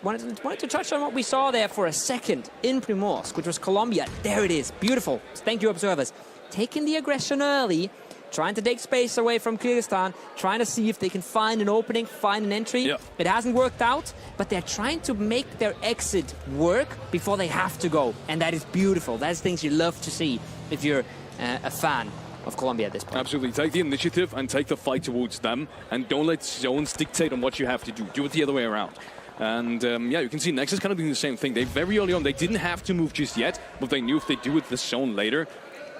wanted to touch on what we saw there for a second in Primorsk, which was Colombia. There it is, beautiful. Thank you, observers. Taking the aggression early, trying to take space away from Kyrgyzstan, trying to see if they can find an opening, find an entry. Yep. It hasn't worked out, but they're trying to make their exit work before they have to go, and that is beautiful. That's things you love to see if you're a fan of Colombia at this point. Absolutely. Take the initiative and take the fight towards them, and don't let zones dictate on what you have to do. Do it the other way around. And yeah, you can see Nexus kind of doing the same thing. They very early on, they didn't have to move just yet, but they knew if they do it the zone later,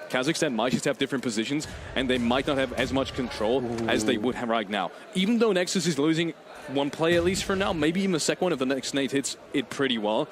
Kazakhstan might just have different positions, and they might not have as much control as they would have right now. Even though Nexus is losing one play at least for now, maybe even a second one if the next nade hits it pretty well,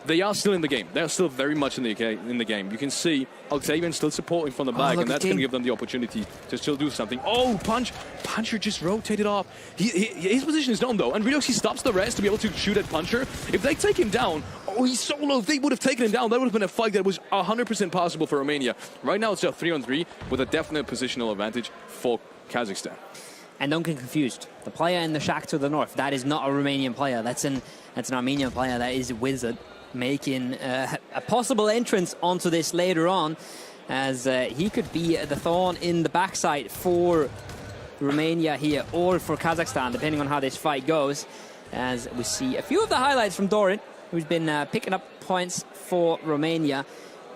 they are still in the game. They're still very much in the game. You can see Octavian still supporting from the back, and that's going to give them the opportunity to still do something. Oh, Puncher just rotated off. His position is down, though, and Redox, he stops the rest to be able to shoot at Puncher. If they take him down, oh, he's so low. If they would have taken him down, that would have been a fight that was 100% possible for Romania. Right now, it's a 3-on-3 with a definite positional advantage for Kazakhstan. And don't get confused. The player in the shack to the north, that is not a Romanian player. That's an Armenian player. That is a Wizard, making a possible entrance onto this later on, as he could be the thorn in the backside for Romania here, or for Kazakhstan, depending on how this fight goes. As we see a few of the highlights from Doran, who's been picking up points for Romania.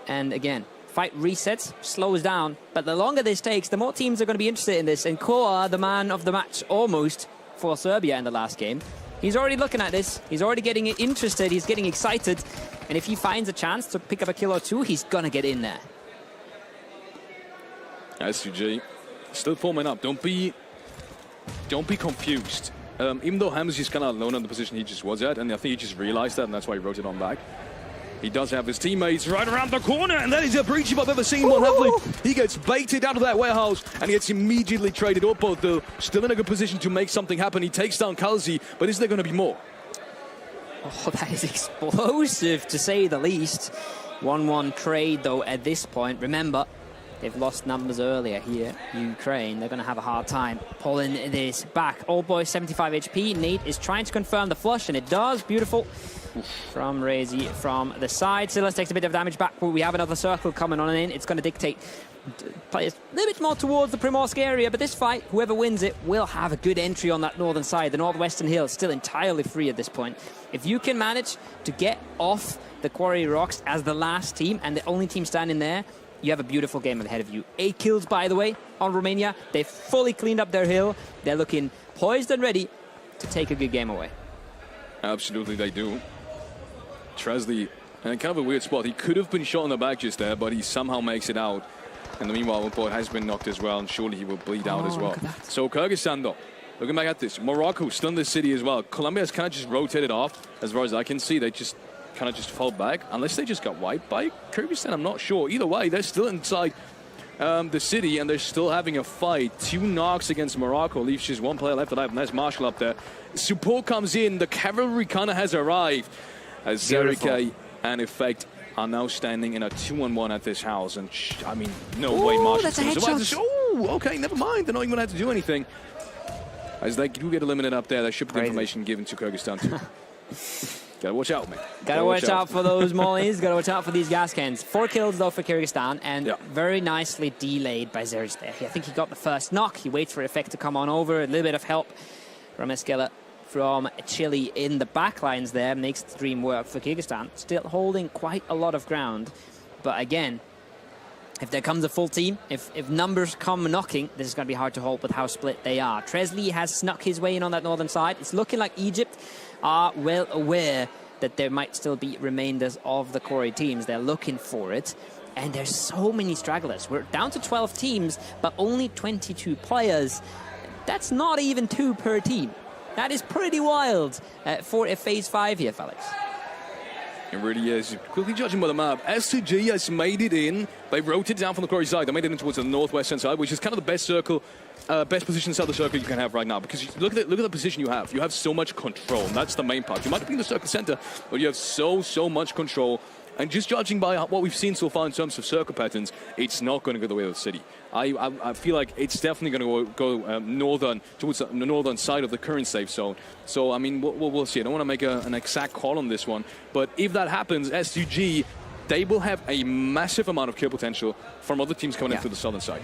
And again, fight resets, slows down, but the longer this takes, the more teams are going to be interested in this. And Koa, the man of the match almost for Serbia in the last game, he's already looking at this. He's already getting interested. He's getting excited. And if he finds a chance to pick up a kill or two, he's going to get in there. SUG still forming up. Don't be confused. Even though Ham's just kind of alone on the position he just was at, and I think he just realized that, and that's why he wrote it on back. He does have his teammates right around the corner, and that is a breach if I've ever seen one. Heavily, he gets baited out of that warehouse, and he gets immediately traded up. Both though, still in a good position to make something happen. He takes down Kalzi, but is there going to be more? Oh, that is explosive, to say the least. 1-1 trade, though, at this point. Remember, they've lost numbers earlier here. Ukraine, they're going to have a hard time pulling this back. Old boy, 75 HP. Nate is trying to confirm the flush, and it does. Beautiful from Razy from the side. Silas takes a bit of damage back, but we have another circle coming on in. It's going to dictate players a little bit more towards the Primorsk area, but this fight, whoever wins it, will have a good entry on that northern side. The northwestern hill is still entirely free at this point. If you can manage to get off the Quarry rocks as the last team and the only team standing there, you have a beautiful game ahead of you. 8 kills, by the way, on Romania. They've fully cleaned up their hill. They're looking poised and ready to take a good game away. Absolutely, they do. Tresley, in kind of a weird spot. He could have been shot in the back just there, but he somehow makes it out. And meanwhile, one boy has been knocked as well, and surely he will bleed out as well. So Kyrgyzstan, though, looking back at this, Morocco still in the city as well. Colombia has kind of just rotated off, as far as I can see. They just kind of just fall back, unless they just got wiped by Kyrgyzstan. I'm not sure. Either way, they're still inside the city, and they're still having a fight. 2 knocks against Morocco, leaves just 1 player left alive, and that's Marshall up there. Support comes in. The cavalry kind of has arrived, as Zerike and Effect are now standing in a 2-on-1 at this house. And I mean, no way Marshall. That's a headshot. Oh, okay, never mind. They're not even going to have to do anything. As they do get eliminated up there, there should be information given to Kyrgyzstan too. Gotta watch out, man. Gotta watch out for those mollies. Gotta watch out for these gas cans. 4 kills, though, for Kyrgyzstan, and very nicely delayed by Zeric there. I think he got the first knock. He waits for Effect to come on over. A little bit of help from Eskela from Chile in the backlines there. Makes the dream work for Kyrgyzstan. Still holding quite a lot of ground. But again, if there comes a full team, if numbers come knocking, this is going to be hard to hold with how split they are. Tresley has snuck his way in on that northern side. It's looking like Egypt are well aware that there might still be remainders of the Quarry teams. They're looking for it. And there's so many stragglers. We're down to 12 teams, but only 22 players. That's not even 2 per team. That is pretty wild for a Phase 5 here, Felix. It really is. Quickly judging by the map, S2G has made it in. They rotated down from the Quarry side. They made it in towards the northwestern side, which is kind of the best circle, best position inside the circle you can have right now. Because look at the position you have. You have so much control. And that's the main part. You might be in the circle center, but you have so much control. And just judging by what we've seen so far in terms of circle patterns, it's not going to go the way of the city. I feel like it's definitely going to go northern, towards the northern side of the current safe zone. So, I mean, we'll see. I don't want to make an exact call on this one. But if that happens, S2G, they will have a massive amount of kill potential from other teams coming in through the southern side.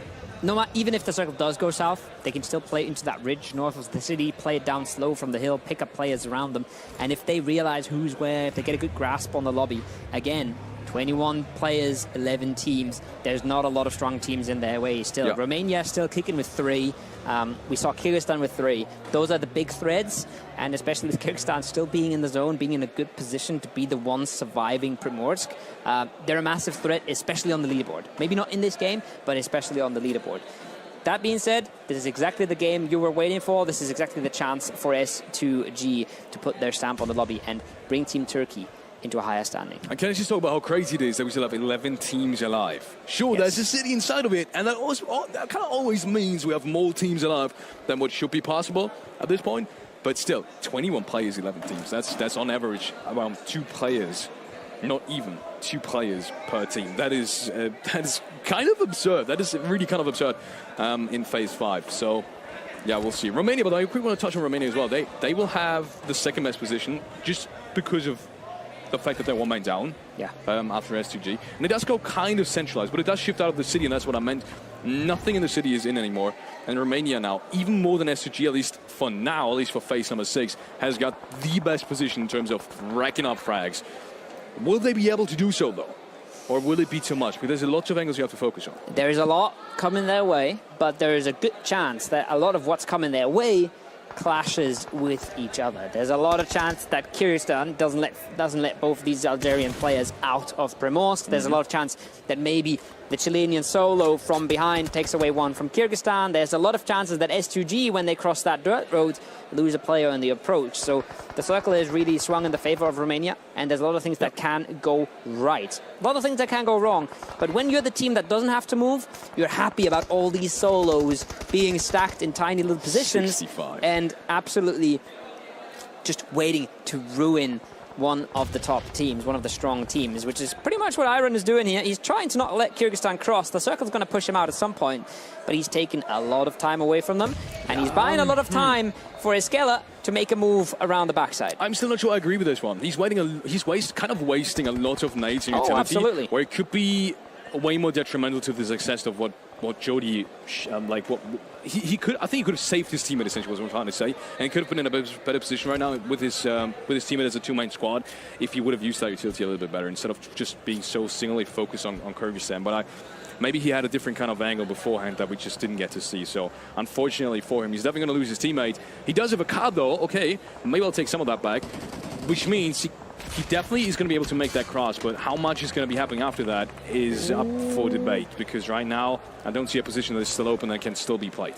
Even if the circle does go south, they can still play into that ridge north of the city, play it down slow from the hill, pick up players around them. And if they realize who's where, if they get a good grasp on the lobby, again, 21 players, 11 teams. There's not a lot of strong teams in their way still. Yeah. Romania still kicking with 3. We saw Kyrgyzstan with 3. Those are the big threads, and especially with Kyrgyzstan still being in the zone, being in a good position to be the ones surviving Primorsk. They're a massive threat, especially on the leaderboard. Maybe not in this game, but especially on the leaderboard. That being said, this is exactly the game you were waiting for. This is exactly the chance for S2G to put their stamp on the lobby and bring Team Turkey into a higher standing. And can I just talk about how crazy it is that we still have 11 teams alive? Sure, there's a city inside of it, and that kind of always means we have more teams alive than what should be possible at this point. But still, 21 players, 11 teams. That's on average around 2 players, not even 2 players per team. That is kind of absurd. That is really kind of absurd in Phase 5. So, yeah, we'll see. Romania, by the way, we want to touch on Romania as well. They will have the second best position just because of the fact that they're 1 man down after S2G. And it does go kind of centralized, but it does shift out of the city, and that's what I meant. Nothing in the city is in anymore. And Romania now, even more than S2G, at least for now, at least for phase number 6, has got the best position in terms of racking up frags. Will they be able to do so, though? Or will it be too much? Because there's lots of angles you have to focus on. There is a lot coming their way, but there is a good chance that a lot of what's coming their way clashes with each other. There's a lot of chance that Kyrgyzstan doesn't let both of these Algerian players out of Primorsk. There's a lot of chance that maybe the Chilean solo from behind takes away 1 from Kyrgyzstan. There's a lot of chances that S2G, when they cross that dirt road, lose a player in the approach. So the circle is really swung in the favor of Romania, and there's a lot of things that can go right. A lot of things that can go wrong. But when you're the team that doesn't have to move, you're happy about all these solos being stacked in tiny little positions 65. And absolutely just waiting to ruin one of the top teams, one of the strong teams, which is pretty much what Iron is doing here. He's trying to not let Kyrgyzstan cross. The circle's going to push him out at some point, but he's taking a lot of time away from them, and he's buying a lot of time for Iskela to make a move around the backside. I'm still not sure I agree with this one. He's kind of wasting a lot of nades in utility, absolutely. Where it could be way more detrimental to the success of what Jody, he could. I think he could have saved his teammate, essentially, was what I'm trying to say, and he could have been in a better position right now with his teammate as a 2-man squad if he would have used that utility a little bit better instead of just being so singly focused on Kyrgyzstan. But maybe he had a different kind of angle beforehand that we just didn't get to see. So unfortunately for him, he's definitely going to lose his teammate. He does have a card though. Okay, maybe I'll take some of that back, which means he definitely is going to be able to make that cross, but how much is going to be happening after that is up for debate, because right now I don't see a position that is still open that can still be played.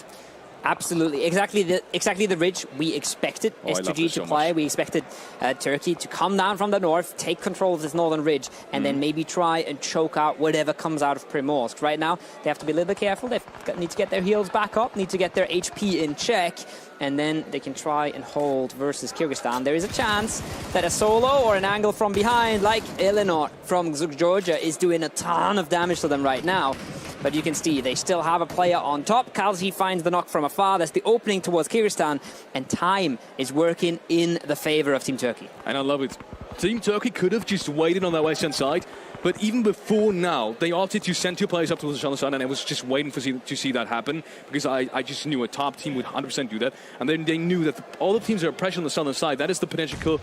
Absolutely. Exactly the ridge we expected S2G to play. We expected Turkey to come down from the north, take control of this northern ridge, and then maybe try and choke out whatever comes out of Primorsk. Right now, they have to be a little bit careful. They need to get their heals back up, need to get their HP in check, and then they can try and hold versus Kyrgyzstan. There is a chance that a solo or an angle from behind, like Eleanor from Georgia, is doing a ton of damage to them right now. But you can see they still have a player on top. Kalsi finds the knock from afar. That's the opening towards Kyrgyzstan. And time is working in the favor of Team Turkey. And I love it. Team Turkey could have just waited on their western side. But even before now, they opted to send 2 players up to the southern side, and I was just waiting to see that happen, because I just knew a top team would 100% do that. And then they knew that all the teams that are pressure on the southern side, that is the kill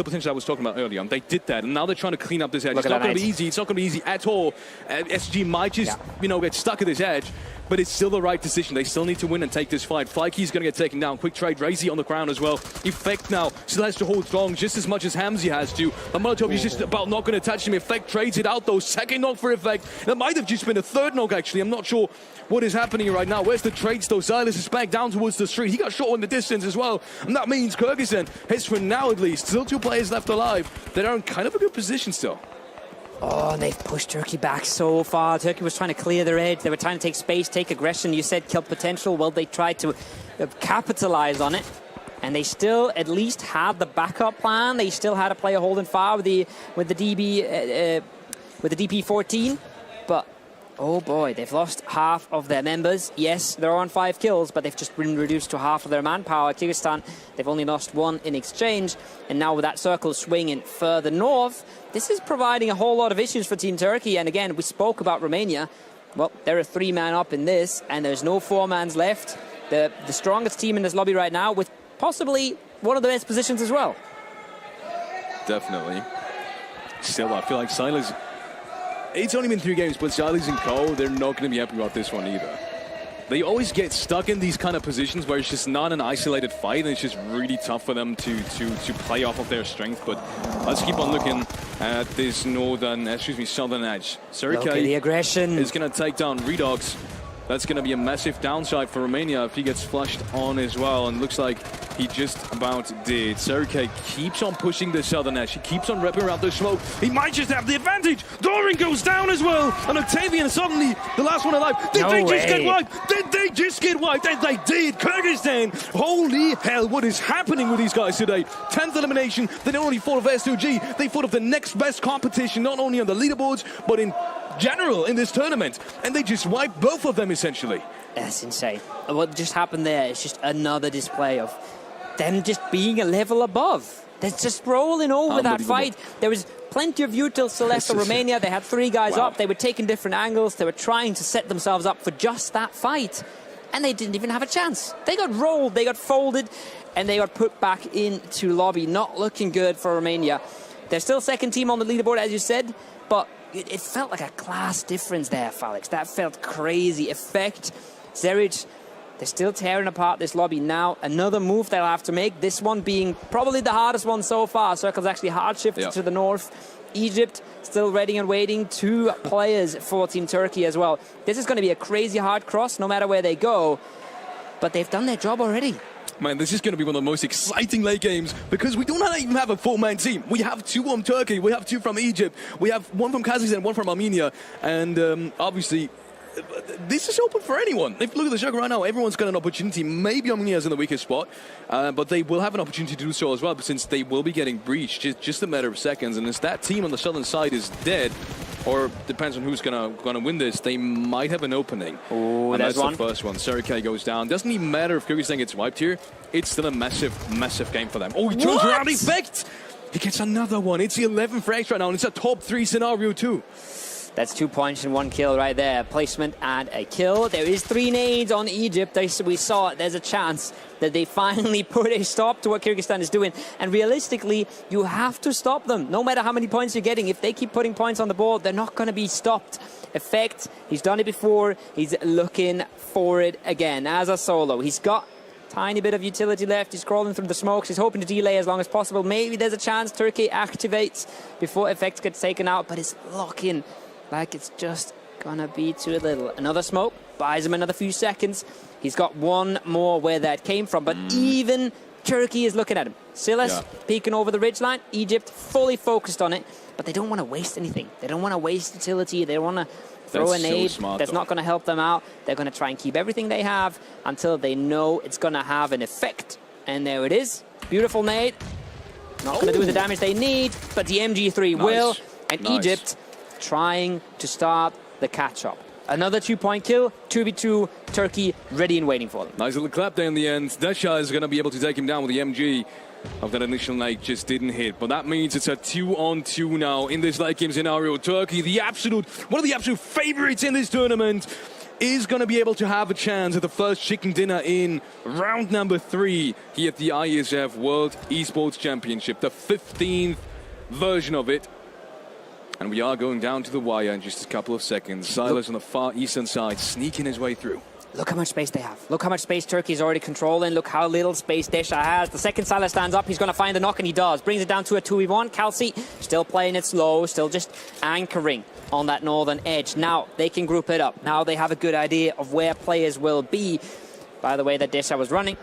potential I was talking about earlier. They did that, and now they're trying to clean up this edge. It's not going to be easy. It's not going to be easy at all. SG might just get stuck at this edge, but it's still the right decision. They still need to win and take this fight. Flyky's going to get taken down. Quick trade. Razy on the ground as well. Effect now still has to hold strong just as much as Hamzy has to. But Molotov is just about not going to touch him. Effect trade trades it out though. Second knock for effect. That might have just been a third knock actually. I'm not sure what is happening right now. Where's the trades though? Silas is back down towards the street. He got shot in the distance as well. And that means Kyrgyzstan has for now at least still 2 players left alive. They're in kind of a good position still. Oh, and they've pushed Turkey back so far. Turkey was trying to clear their edge. They were trying to take space, take aggression. You said kill potential. Well, they tried to capitalize on it. And they still at least had the backup plan. They still had a player holding fire with the DP14. But oh boy, they've lost half of their members. Yes, they're on 5 kills, but they've just been reduced to half of their manpower. Kyrgyzstan, they've only lost 1 in exchange. And now with that circle swinging further north, this is providing a whole lot of issues for Team Turkey. And again, we spoke about Romania. Well, they're a 3-man up in this, and there's no 4-mans left. The strongest team in this lobby right now, with possibly one of the best positions as well. Definitely. Still, I feel like Silas... It's only been 3 games, but Silas and Co, they're not going to be happy about this one either. They always get stuck in these kind of positions where it's just not an isolated fight, and it's just really tough for them to play off of their strength. But let's keep on looking at this southern edge. Serikay, the aggression, is going to take down Redox. That's going to be a massive downside for Romania if he gets flushed on as well, and looks like he just about did. Serikay keeps on pushing the southern edge. He keeps on wrapping around the smoke. He might just have the advantage. Doran goes down as well, and Octavian suddenly the last one alive. Did they just get wiped? Did they just get wiped? And they did. Kyrgyzstan. Holy hell, what is happening with these guys today? 10th elimination. They not only fought of S2G, they fought of the next best competition, not only on the leaderboards, but in general in this tournament, and they just wiped both of them essentially. That's insane. What just happened there is just another display of them just being a level above. They're just rolling over that fight. There was plenty of util Celeste or Romania. They had 3 guys up. They were taking different angles. They were trying to set themselves up for just that fight, and they didn't even have a chance. They got rolled, they got folded, and they got put back into lobby. Not looking good for Romania. They're still second team on the leaderboard, as you said, but it felt like a class difference there, Felix. That felt crazy. Effect, Zerich, they're still tearing apart this lobby now. Another move they'll have to make, this one being probably the hardest one so far. Circle's actually hard shifted to the north. Egypt still ready and waiting. 2 players for Team Turkey as well. This is going to be a crazy hard cross no matter where they go, but they've done their job already. Man, this is going to be one of the most exciting late games because we do not even have a 4-man team. We have 2 from Turkey, we have 2 from Egypt, we have 1 from Kazakhstan, 1 from Armenia, and obviously this is open for anyone. If you look at the circle right now, everyone's got an opportunity. Maybe Armenia's in the weakest spot, but they will have an opportunity to do so as well, since they will be getting breached just a matter of seconds. And if that team on the southern side is dead, or depends on who's gonna win this, they might have an opening. Oh, and that's the first one. Serikay goes down. Doesn't even matter if Kyrgyzstan gets wiped here. It's still a massive game for them. Oh, he turns around, effect! He gets another one. It's the 11th for X right now, and it's a top 3 scenario too. That's 2 points and 1 kill right there. Placement and a kill. There is 3 nades on Egypt. We saw it. There's a chance that they finally put a stop to what Kyrgyzstan is doing. And realistically, you have to stop them. No matter how many points you're getting, if they keep putting points on the board, they're not going to be stopped. Effect, he's done it before. He's looking for it again as a solo. He's got tiny bit of utility left. He's crawling through the smokes. He's hoping to delay as long as possible. Maybe there's a chance Turkey activates before Effect gets taken out, but it's looking like it's just gonna be too little. Another smoke buys him another few seconds. He's got 1 more where that came from, but even Turkey is looking at him. Silas peeking over the ridgeline. Egypt fully focused on it, but they don't want to waste anything. They don't want to waste utility. They want to throw a nade. That's not going to help them out. They're going to try and keep everything they have until they know it's going to have an effect. And there it is. Beautiful nade. Not going to do the damage they need, but the MG3 will. And Egypt trying to start the catch-up. Another 2-point kill, 2v2, Turkey ready and waiting for them. Nice little clap there in the end. Desha is going to be able to take him down with the MG. Of that initial nade just didn't hit, but that means it's a 2-on-2 now in this late game scenario. Turkey, one of the absolute favorites in this tournament, is going to be able to have a chance at the first chicken dinner in round number 3 here at the Iesf World Esports Championship, the 15th version of it. And we are going down to the wire in just a couple of seconds. Silas on the far eastern side, sneaking his way through. Look how much space they have. Look how much space Turkey's already controlling. Look how little space Desha has. The second Salah stands up, he's going to find the knock, and he does. Brings it down to a 2v1. Kelsey still playing it slow, still just anchoring on that northern edge. Now they can group it up. Now they have a good idea of where players will be. By the way that Desha was running,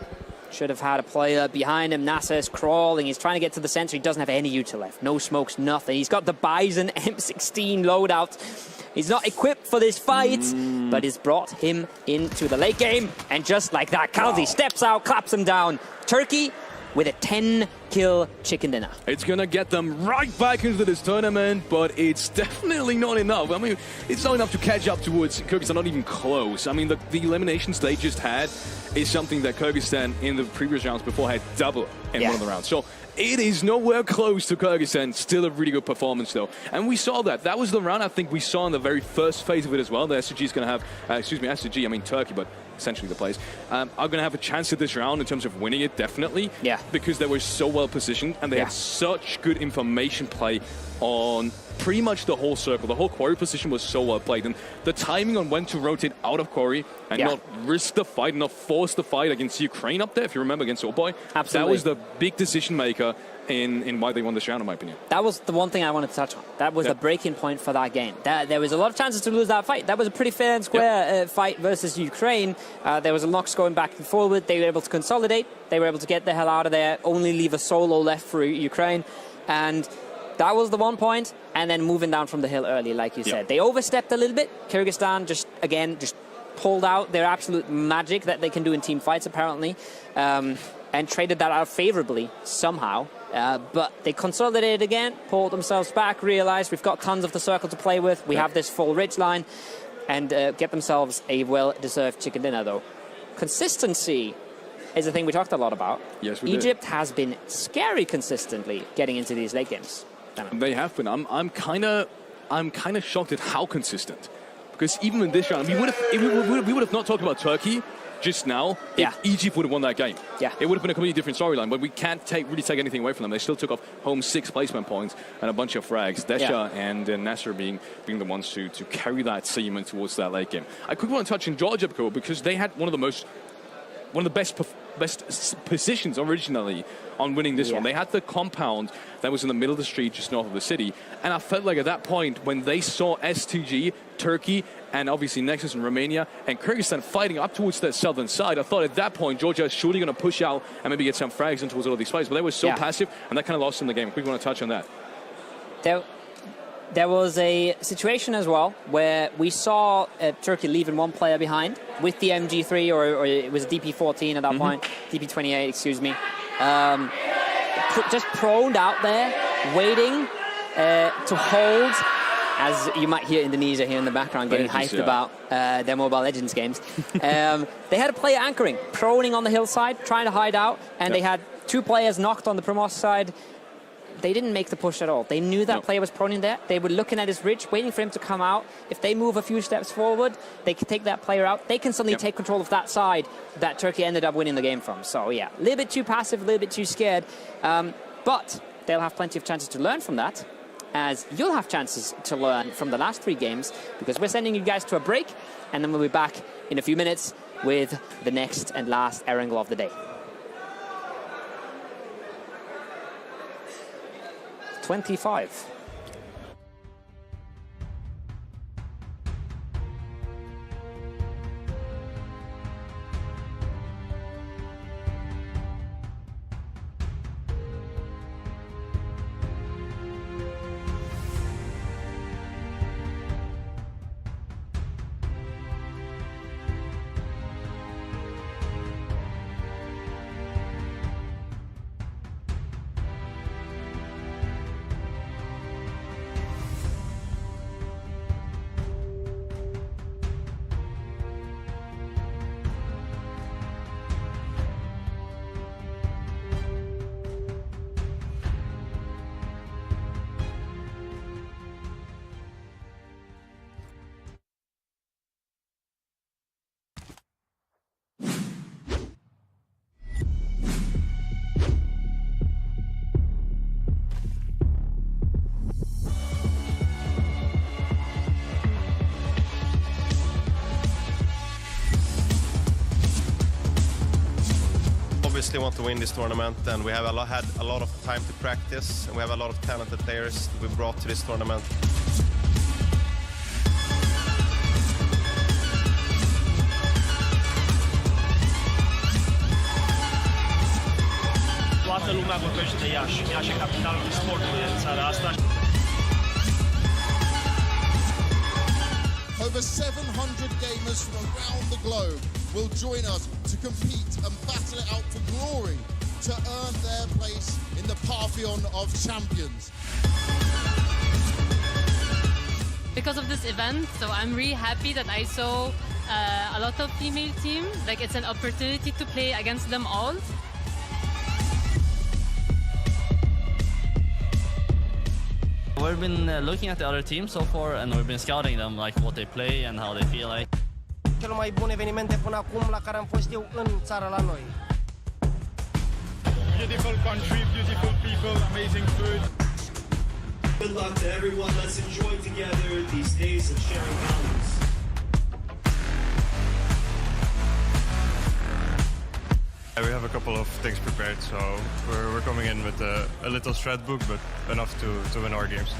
should have had a player behind him. Nasser's crawling. He's trying to get to the center. He doesn't have any util left. No smokes, nothing. He's got the Bison M16 loadout. He's not equipped for this fight, but it's brought him into the late game. And just like that, Kelsey steps out, claps him down. Turkey with a 10-kill chicken dinner. It's going to get them right back into this tournament, but it's definitely not enough. I mean, it's not enough to catch up towards Kyrgyzstan, not even close. I mean, the eliminations they just had is something that Kyrgyzstan in the previous rounds before had double in one of the rounds. So it is nowhere close to Kyrgyzstan. Still a really good performance, though. And we saw that. That was the round I think we saw in the very first phase of it as well. The SCG is going to have, SCG, I mean Turkey, but essentially the players, are going to have a chance at this round in terms of winning it, definitely. Yeah. Because they were so well positioned and they had such good information play on pretty much the whole circle. The whole Quarry position was so well played. And the timing on when to rotate out of Quarry and not risk the fight, not force the fight against Ukraine up there, if you remember, against Oboy. Absolutely. That was the big decision maker in why they won this round, in my opinion. That was the one thing I wanted to touch on. That was the breaking point for that game. There was a lot of chances to lose that fight. That was a pretty fair and square fight versus Ukraine. There was a knocks going back and forward. They were able to consolidate. They were able to get the hell out of there, only leave a solo left for Ukraine. And that was the one point, and then moving down from the hill early, like you said. They overstepped a little bit. Kyrgyzstan just pulled out their absolute magic that they can do in team fights, apparently, and traded that out favorably somehow. But they consolidated again, pulled themselves back, realized we've got tons of the circle to play with. We have this full ridge line, and get themselves a well-deserved chicken dinner, though. Consistency is the thing we talked a lot about. Yes, we Egypt has been scary consistently getting into these late games. They have been. I'm kind of shocked at how consistent. Because even in this round, we would have not talked about Turkey just now if Egypt would have won that game. Yeah. It would have been a completely different storyline, but we can't really take anything away from them. They still took off home 6 placement points and a bunch of frags. Desha and Nasser being the ones to carry that team in towards that late game. I quickly want to touch on Georgia because they had one of the best positions originally on winning this one. They had the compound that was in the middle of the street just north of the city, and I felt like at that point when they saw STG, Turkey, and obviously Nexus in Romania and Kyrgyzstan fighting up towards that southern side, I thought at that point Georgia is surely going to push out and maybe get some frags in towards all of these fights, but they were so passive and that kind of lost in the game. We want to touch on that. There was a situation as well where we saw Turkey leaving one player behind with the MG3, or it was DP14 at that point, DP28, excuse me. Just proned out there, waiting to hold, as you might hear Indonesia here in the background getting hyped about their Mobile Legends games. They had a player anchoring, proning on the hillside, trying to hide out, and they had 2 players knocked on the Primos side. They didn't make the push at all. They knew that player was proning there. They were looking at his ridge, waiting for him to come out. If they move a few steps forward, they can take that player out. They can suddenly take control of that side that Turkey ended up winning the game from. So, yeah, a little bit too passive, a little bit too scared. But they'll have plenty of chances to learn from that, as you'll have chances to learn from the last 3 games, because we're sending you guys to a break, and then we'll be back in a few minutes with the next and last Erangel of the day. 25. obviously want to win this tournament, and we have had a lot of time to practice, and we have a lot of talented players we brought to this tournament. Toată lumea vorbește de Iași. Iași e capitalul sportului în țara asta. Over 700 gamers from around the globe will join us to compete and battle it out for glory to earn their place in the pantheon of champions. Because of this event, so I'm really happy that I saw a lot of female team. Like, it's an opportunity to play against them all. We've been looking at the other teams so far, and we've been scouting them, like what they play and how they feel like. Cel mai bun evenimente până acum la care am fost eu în țara la noi. Beautiful country, beautiful people, amazing food. Good luck to everyone. Let's enjoy together these days of sharing values. We have a couple of things prepared, so we're coming in with a little strat book, but enough to win our games.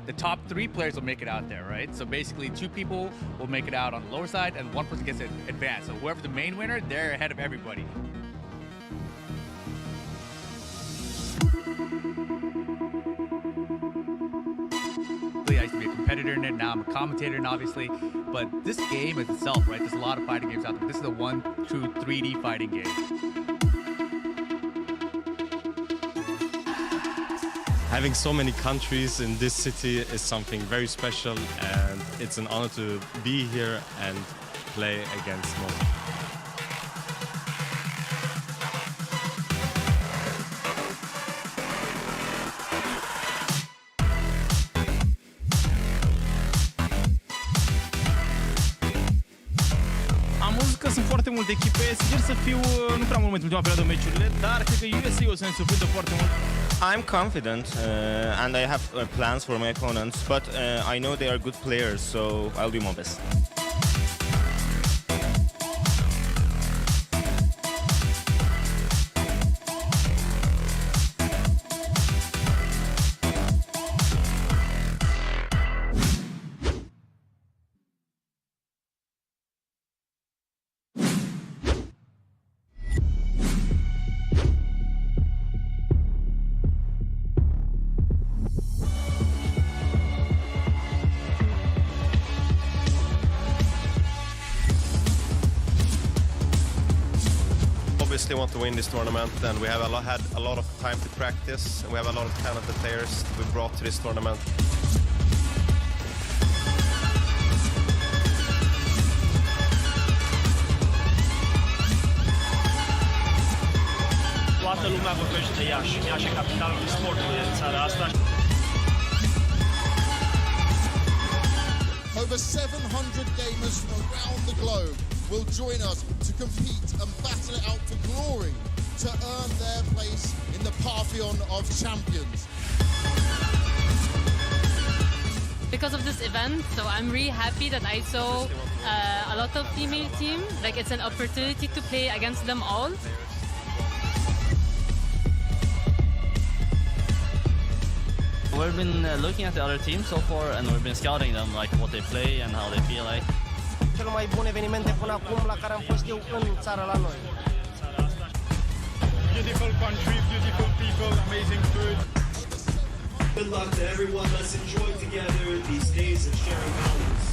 The top 3 players will make it out there, right? So basically 2 people will make it out on the lower side and 1 person gets it advanced. So whoever's the main winner, they're ahead of everybody. I used to be a competitor in it, now I'm a commentator, and obviously, but this game is itself, right? There's a lot of fighting games out there. This is the one true 3D fighting game. Having so many countries in this city is something very special, and it's an honor to be here and play against most. Am văzut că sunt foarte multe echipe, sincer să fiu, nu prea mult în ultima perioadă meciurile, dar cred că USA o să ne surprindă foarte mult. I'm confident and I have plans for my opponents, but I know they are good players, so I'll do my best. Obviously want to win this tournament, and we have had a lot of time to practice, and we have a lot of talented players we brought to this tournament. Toată lumea vorbește de Iași. Iași e capitalul sportului în țara asta. Over 700 gamers from around the globe will join us to compete and battle it out for glory to earn their place in the pantheon of champions. Because of this event, so I'm really happy that I saw a lot of female team. Like, it's an opportunity to play against them all. We've been looking at the other teams so far, and we've been scouting them, like what they play and how they feel like. Cel mai bun evenimente până acum la care am fost eu în țara la noi. Beautiful country, beautiful people, amazing food. Good luck to everyone. Let's enjoy together these days of sharing values.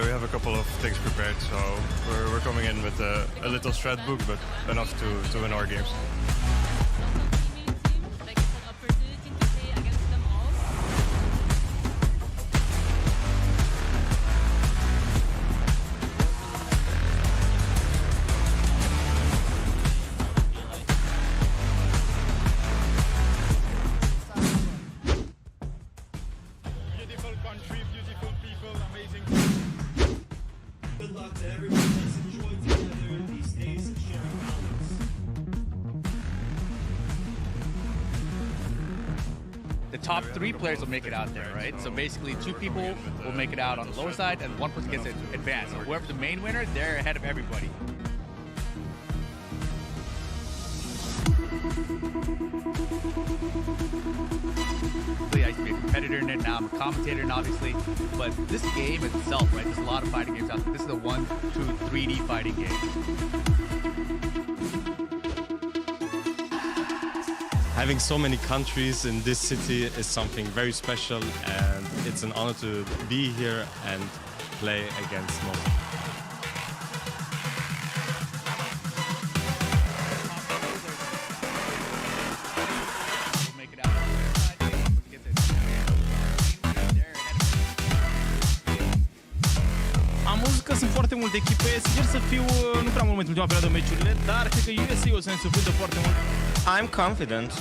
We have a couple of things prepared, so we're coming in with a little strat book, but enough to win our games. luck to everyone. Let's enjoy together these days of sharing knowledge. The top 3 players will make it out there, right? So basically 2 people will make it out on the lower side and 1 person gets it advanced. So whoever's the main winner, they're ahead of everybody. I used to be a competitor in it, now I'm a commentator in it, obviously. But this game itself, right, there's a lot of fighting games out there. This is a 1, 2, 3D fighting game. Having so many countries in this city is something very special, and it's an honor to be here and play against most. Am văzut că sunt foarte multe echipe, sincer să fiu, nu prea mult în ultima perioadă meciurile, dar cred că USA o să ne surprindă foarte mult. I'm confident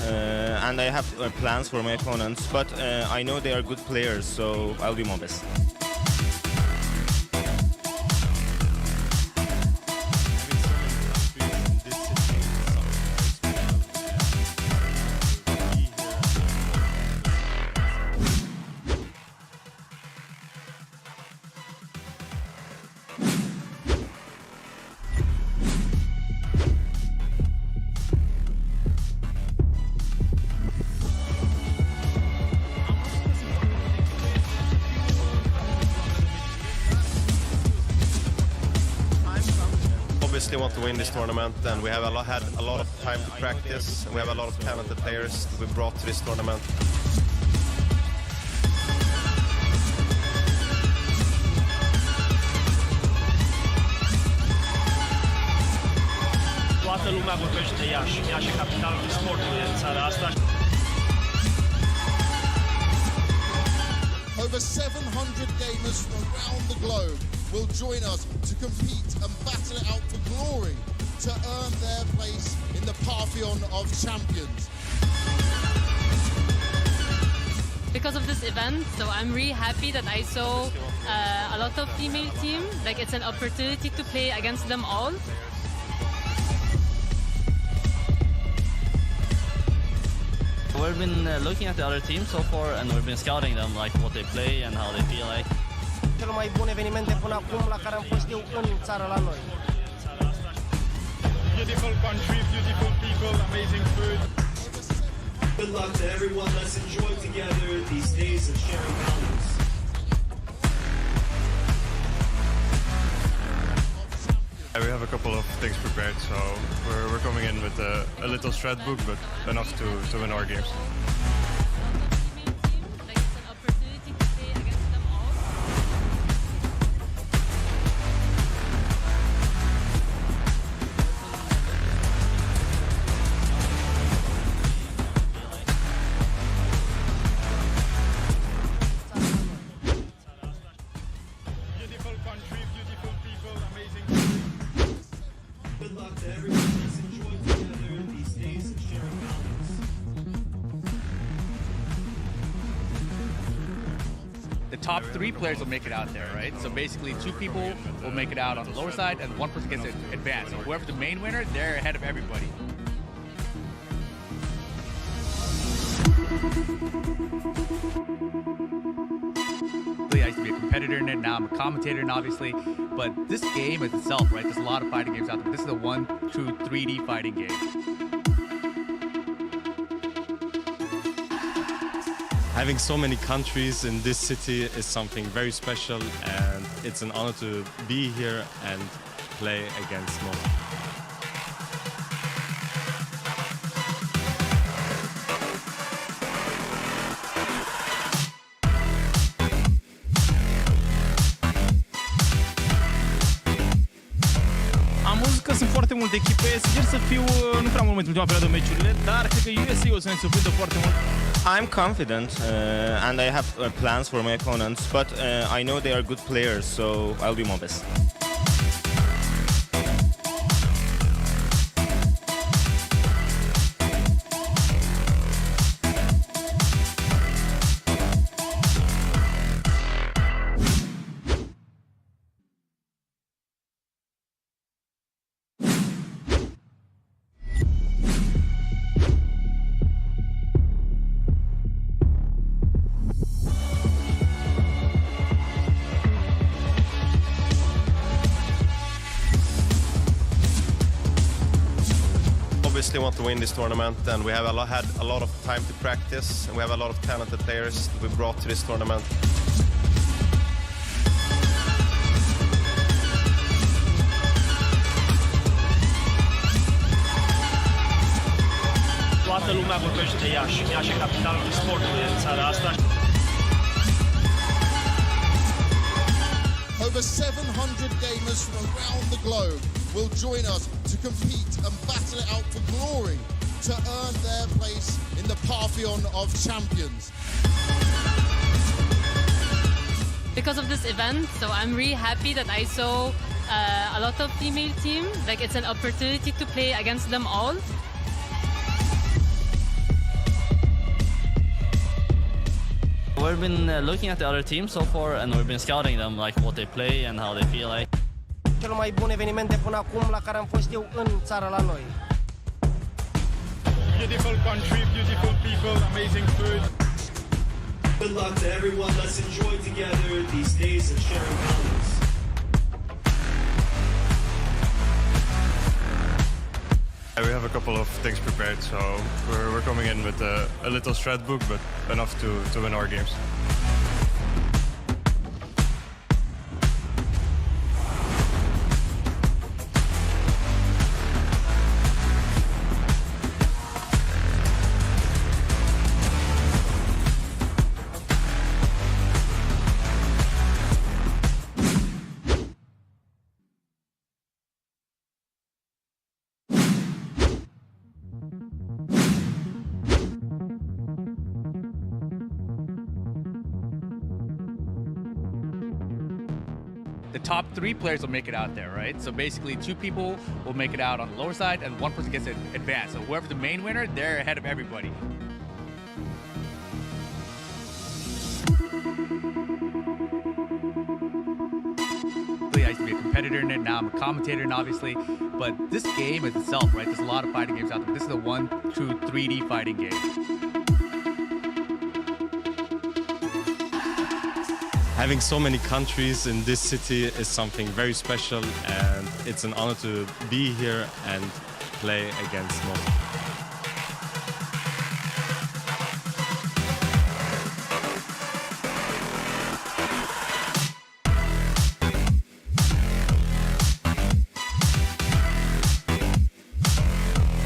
and I have plans for my opponents, but I know they are good players, so I'll do my best. Obviously want to win this tournament, and we have had a lot of time to practice, and we have a lot of talented players that we brought to this tournament. Toată lumea vorbește de Iași. Iași e capitalul esportului în țara asta. Over 700 gamers from around the globe will join us to compete and battle it out for glory to earn their place in the pantheon of champions. Because of this event, so I'm really happy that I saw a lot of female team. Like, it's an opportunity to play against them all. We've been looking at the other teams so far, and we've been scouting them, like what they play and how they feel like. Cel mai bun evenimente până acum la care am fost eu în țară la noi. Beautiful country, beautiful people, amazing food. Good luck to everyone. Let's enjoy together these days of sharing knowledge. We have a couple of things prepared, so we're coming in with a little strat book, but enough to win our games. Beautiful country, beautiful people, amazing. Good luck to everyone. Let's enjoy together these days of sharing knowledge. The top 3 players will make it out there, right? So basically 2 people will make it out on the lower side and 1 person gets it advanced. So whoever's the main winner, they're ahead of everybody. I used to be a competitor in it, now I'm a commentator in it, obviously. But this game itself, right, there's a lot of fighting games out there. This is a 1, 2, 3D fighting game. Having so many countries in this city is something very special, and it's an honor to be here and play against most. Am văzut că sunt foarte multe echipe, sincer să fiu, nu prea mult în ultima perioadă meciurile, dar cred că USA o să ne surprindă foarte mult. I'm confident and I have plans for my opponents, but I know they are good players, so I'll do my best. obviously want to win this tournament, and we have had a lot of time to practice, and we have a lot of talented players that we brought to this tournament. Toată lumea vorbește de Iași. Iași e capitalul sportului în țara asta. Over 700 gamers from around the globe will join us to compete and battle it out for glory to earn their place in the pantheon of champions. Because of this event, so I'm really happy that I saw a lot of female team. Like, it's an opportunity to play against them all. We've been looking at the other teams so far, and we've been scouting them, like what they play and how they feel like. Cel mai bun eveniment de până acum la care am fost eu în țara la noi. Beautiful country, beautiful people, amazing food. Good luck to everyone. Let's enjoy together these days of sharing values. We have a couple of things prepared, so we're coming in with a little strat book, but enough to win our games. The top 3 players will make it out there, right? So basically 2 people will make it out on the lower side and 1 person gets to advance. So whoever's the main winner, they're ahead of everybody. I used to be a competitor in it, now I'm a commentator in it, obviously. But this game is itself, right? There's a lot of fighting games out there. This is a 1 true 3D fighting game. Having so many countries in this city is something very special, and it's an honor to be here and play against most.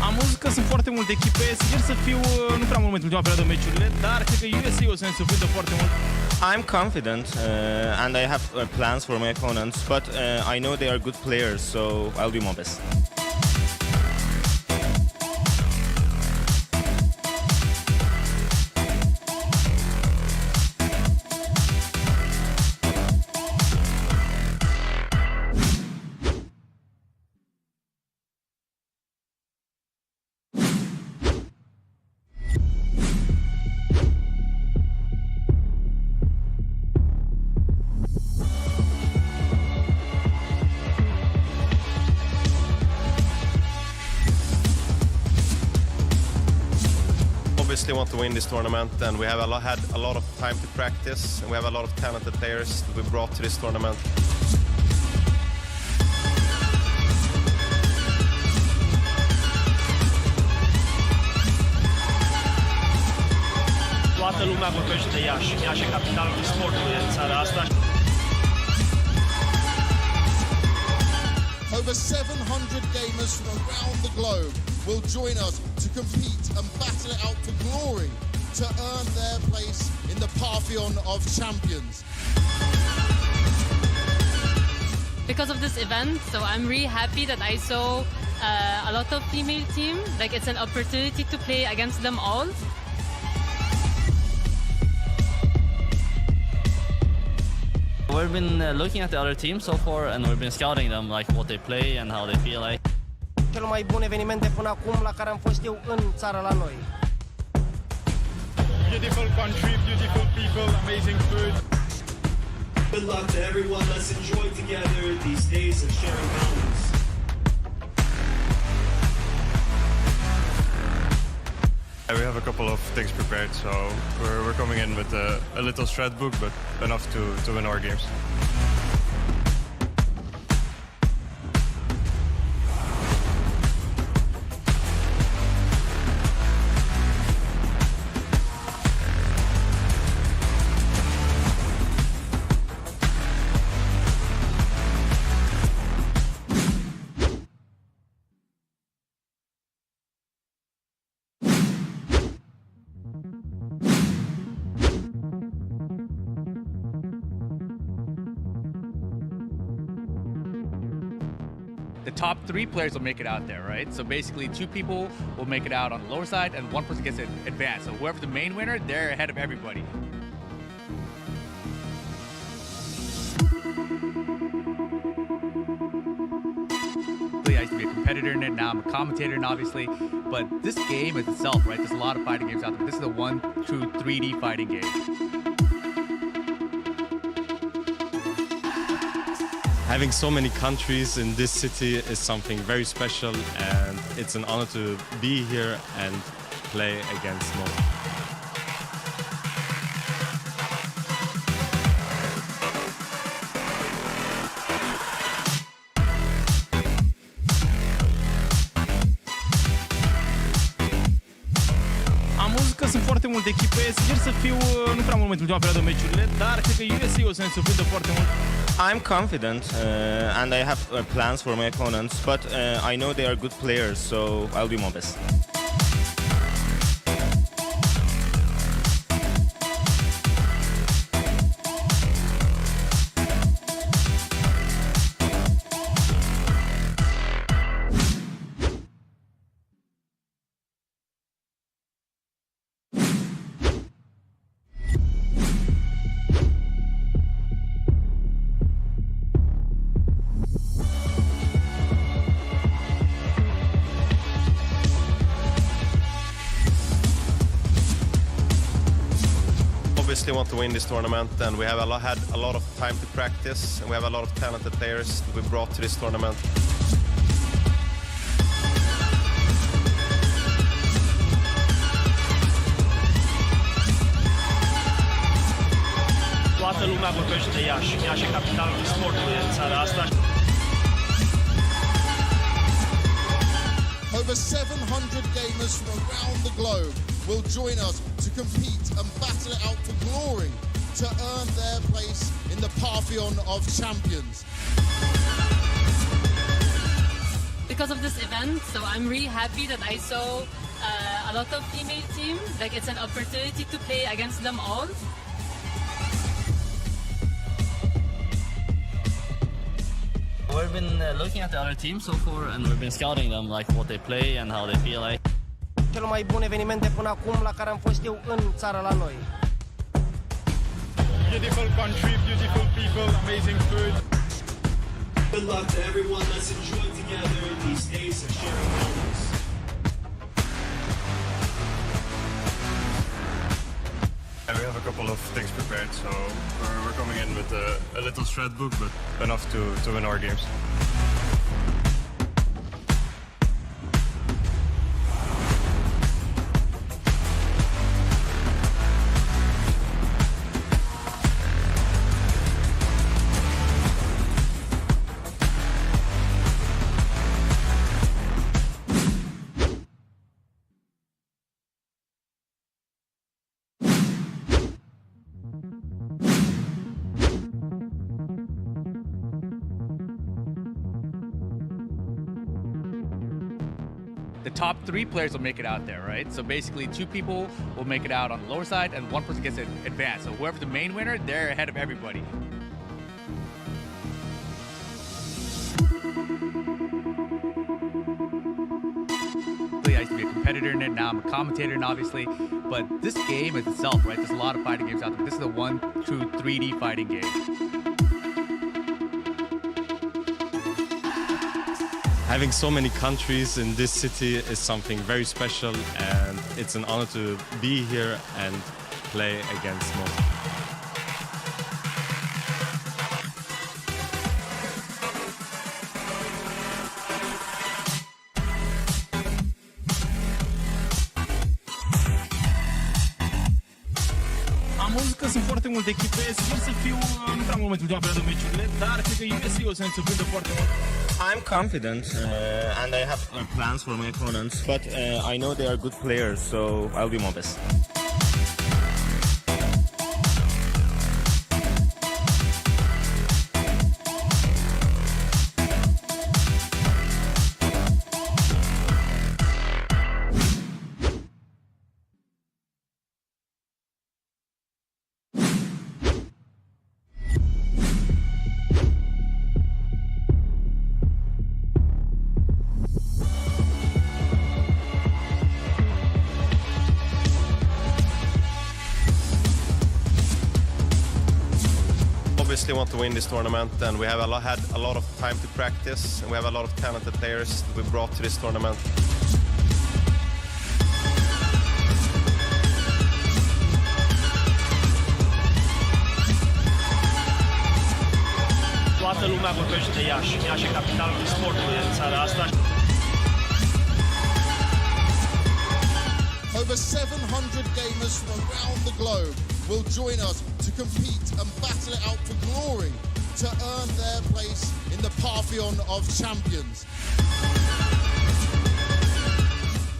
Am văzut că sunt foarte multe echipe, sper să fiu nu prea mult în ultima perioadă meciurile, dar cred că USA o să ne surprindă foarte mult. I'm confident and I have plans for my opponents, but I know they are good players, so I'll do my best. Obviously want to win this tournament, and we have had a lot of time to practice, and we have a lot of talented players that we brought to this tournament. Toată lumea vorbește de Iași. Iași e capitalul sportului în țara asta. Over 700 gamers from around the globe will join us to compete and battle it out for glory to earn their place in the pantheon of champions. Because of this event, so I'm really happy that I saw a lot of female team. Like, it's an opportunity to play against them all. We've been looking at the other teams so far, and we've been scouting them, like what they play and how they feel like. Cel mai bun eveniment de până acum la care am fost eu în țara la noi. Beautiful country, beautiful people, amazing food. Good luck to everyone. Let's enjoy together these days of sharing values. We have a couple of things prepared, so we're coming in with a little strat book, but enough to win our games. the top 3 players will make it out there, right? So basically 2 people will make it out on the lower side and 1 person gets it advanced. So whoever's the main winner, they're ahead of everybody. I used to be a competitor in it, now I'm a commentator in it, obviously. But this game is itself, right? There's a lot of fighting games out there. This is the one true 3D fighting game. Having so many countries in this city is something very special, and it's an honor to be here and play against more. Am văzut că sunt foarte multe echipe, sincer să fiu, nu prea mult în ultima perioadă meciurile, dar cred că USA o să ne surprindă foarte mult. I'm confident and I have plans for my opponents, but I know they are good players, so I'll do my best. Obviously want to win this tournament, and we have had a lot of time to practice, and we have a lot of talented players that we brought to this tournament. Toată lumea vorbește de Iași. Iași e capitalul Esportului în țara asta. Over 700 gamers from around the globe will join us to compete and battle it out for glory to earn their place in the Pantheon of Champions. Because of this event, so I'm really happy that I saw a lot of female teams. Like, it's an opportunity to play against them all. We've been looking at the other teams so far, and we've been scouting them, like what they play and how they feel like. Cel mai bun eveniment de până acum la care am fost eu în țara la noi. Beautiful country, beautiful people, amazing food. Good luck to everyone. Let's enjoy together these days of sharing memories. And we have a couple of things prepared, so we're coming in with a little strat book, but enough to win our games. The top 3 players will make it out there, right? So basically 2 people will make it out on the lower side and 1 person gets it advanced. So whoever's the main winner, they're ahead of everybody. I used to be a competitor in it, now I'm a commentator in it, obviously. But this game is itself, right? There's a lot of fighting games out there. This is the one true 3D fighting game. Having so many countries in this city is something very special, and it's an honor to be here and play against more. Am văzut că sunt foarte multe echipe, sincer să fiu, nu prea mult în ultima perioadă meciurile, dar cred că USA o să ne surprindă foarte mult. I'm confident and I have plans for my opponents, but I know they are good players, so I'll do my best. obviously want to win this tournament, and we have had a lot of time to practice, and we have a lot of talented players that we brought to this tournament. Toată lumea vorbește de Iași. Iași e capitalul Esportului în țara asta. Over 700 gamers from around the globe will join us to compete and battle it out for glory to earn their place in the pantheon of champions.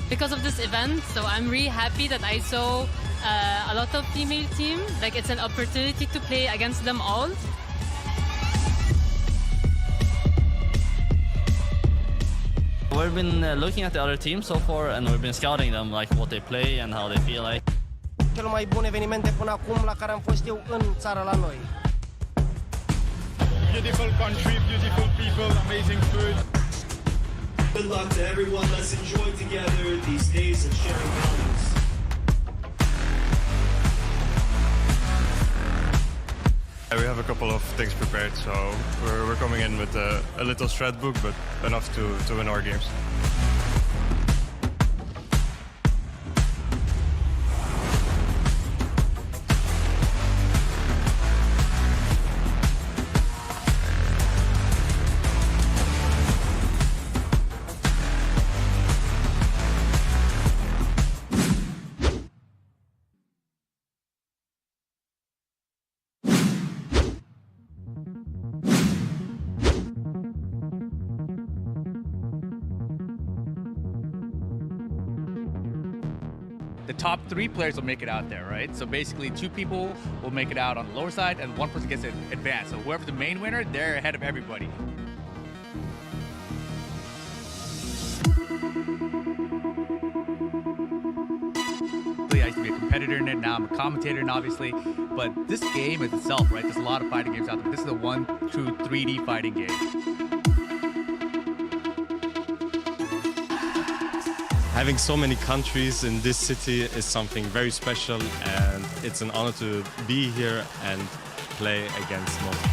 Because of this event, so I'm really happy that I saw a lot of female team. Like, it's an opportunity to play against them all. We've been looking at the other teams so far, and we've been scouting them, like what they play and how they feel like. Cel mai bun evenimente până acum la care am fost eu în țara la noi. Beautiful country, beautiful people, amazing food. Good luck to everyone. Let's enjoy together these days of sharing values. We have a couple of things prepared, so we're coming in with a little strat book, but enough to win our games. The top 3 players will make it out there, right? So basically 2 people will make it out on the lower side and 1 person gets advanced. So whoever's the main winner, they're ahead of everybody. I used to be a competitor in it, now I'm a commentator in it, obviously. But this game is itself, right? There's a lot of fighting games out there. This is a 1 true 3D fighting game. Having so many countries in this city is something very special, and it's an honor to be here and play against most.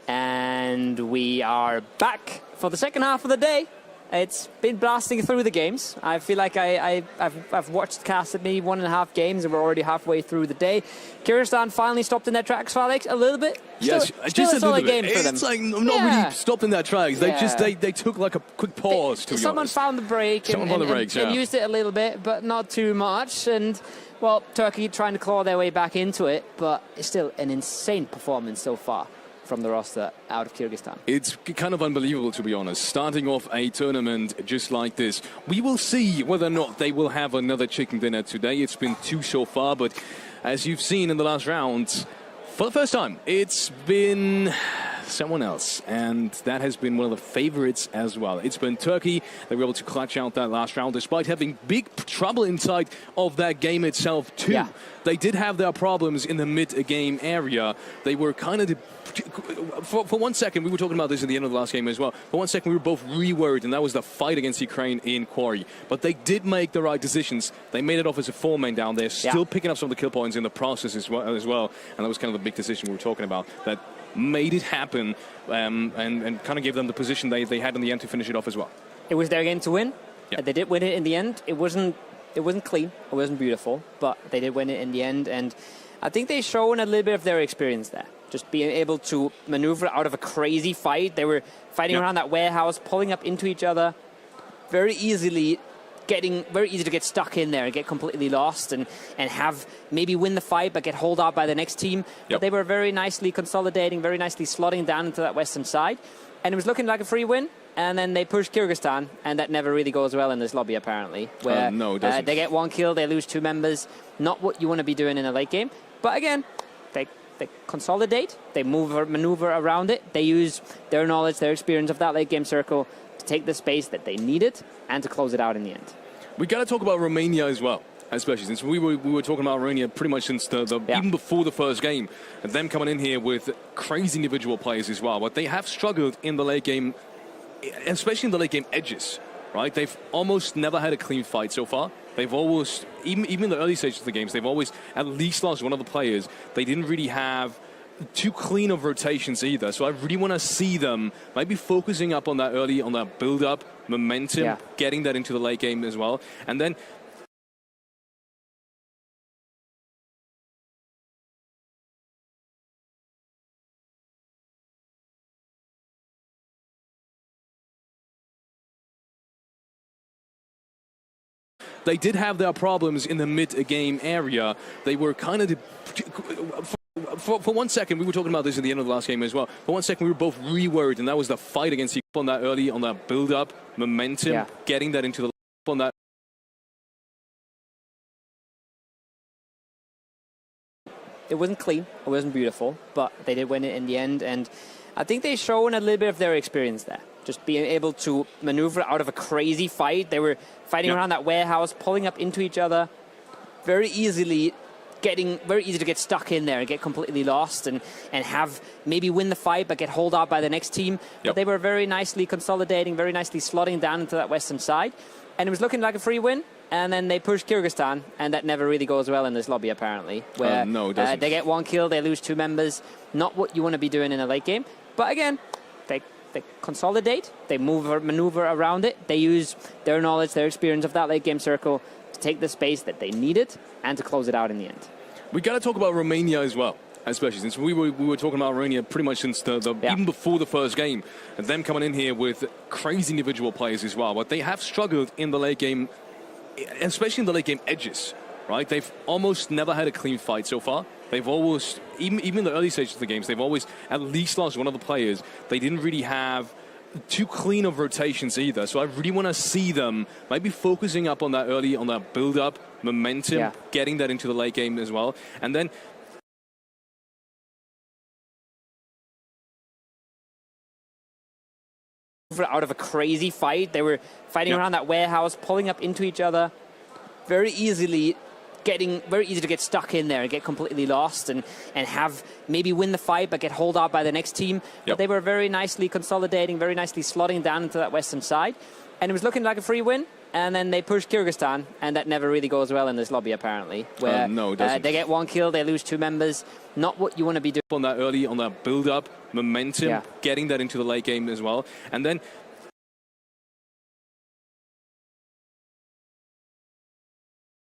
And we are back for the second half of the day. It's been blasting through the games. I feel like I've watched cast at maybe 1.5 games, and we're already halfway through the day. Kyrgyzstan finally stopped in their tracks, Alex, a little bit. Yes, still a solid game for them. It's like not really stopped in their tracks. They took like a quick pause. To be someone honest. found the break and used it a little bit, but not too much. And well, Turkey trying to claw their way back into it, but it's still an insane performance so far from the roster out of Kyrgyzstan. It's kind of unbelievable, to be honest. Starting off a tournament just like this. We will see whether or not they will have another chicken dinner today. It's been 2 so far, but as you've seen in the last round, for the first time, it's been someone else, and that has been one of the favorites as well. It's been Turkey. They were able to clutch out that last round despite having big trouble inside of that game itself too. Yeah. They did have their problems in the mid-game area. They were kind of... For 1 second, we were talking about this at the end of the last game as well. For 1 second, we were both really worried, and that was the fight against Ukraine in Quarry. But they did make the right decisions. They made it off as a 4-man down. They're still picking up some of the kill points in the process as well. And that was kind of the big decision we were talking about. That made it happen and kind of gave them the position they had in the end to finish it off as well. It was their game to win. Yeah. They did win it in the end. It wasn't clean. It wasn't beautiful, but they did win it in the end. And I think they've shown a little bit of their experience there. Just being able to maneuver out of a crazy fight. They were fighting around that warehouse, pulling up into each other very easy to get stuck in there and get completely lost and have maybe win the fight but get hauled out by the next team. But they were very nicely consolidating, very nicely slotting down into that western side. And it was looking like a free win. And then they pushed Kyrgyzstan, and that never really goes well in this lobby, apparently. Where no, it doesn't. They get 1 kill, they lose 2 members. Not what you want to be doing in a late game. But again, they consolidate, they maneuver around it. They use their knowledge, their experience of that late game circle to take the space that they needed and to close it out in the end. We got to talk about Romania as well, especially since we were talking about Romania pretty much since even before the first game, and them coming in here with crazy individual players as well. But they have struggled in the late game, especially in the late game edges, right? They've almost never had a clean fight so far. they've always, even in the early stages of the games, they've always at least lost one of the players. They didn't really have too clean of rotations either. So I really want to see them maybe focusing up on that early, on that build-up, momentum, getting that into the late game as well. And then they did have their problems in the mid-game area. They were kind of... For 1 second, we were talking about this at the end of the last game as well. For 1 second, we were both really worried, and that was the fight against Iesf on that early, on that build-up, momentum, getting that into the... on that. It wasn't clean, it wasn't beautiful, but they did win it in the end, and I think they've shown a little bit of their experience there. Just being able to maneuver out of a crazy fight. They were fighting around that warehouse, pulling up into each other very easily, very easy to get stuck in there and get completely lost and have maybe win the fight but get hauled out by the next team. But they were very nicely consolidating, very nicely slotting down into that western side. And it was looking like a free win. And then they pushed Kyrgyzstan, and that never really goes well in this lobby, apparently. Where no, it doesn't. They get one kill, they lose 2 members. Not what you want to be doing in a late game. But again, they consolidate, they maneuver around it. They use their knowledge, their experience of that late game circle to take the space that they needed and to close it out in the end. We got to talk about Romania as well, especially since we were talking about Romania pretty much since even before the first game, and them coming in here with crazy individual players as well. But they have struggled in the late game, especially in the late game edges, right? They've almost never had a clean fight so far. They've always, even in the early stages of the games, they've always at least lost one of the players. They didn't really have too clean of rotations either. So I really want to see them maybe focusing up on that early, on that build-up, momentum, getting that into the late game as well. And then out of a crazy fight. They were fighting around that warehouse, pulling up into each other very easily, very easy to get stuck in there and get completely lost and have maybe win the fight but get hauled out by the next team. But they were very nicely consolidating, very nicely slotting down into that western side. And it was looking like a free win. And then they pushed Kyrgyzstan, and that never really goes well in this lobby, apparently. Where no, it doesn't. They get one kill, they lose 2 members. Not what you want to be doing. On that early, on that build-up, momentum, getting that into the late game as well. And then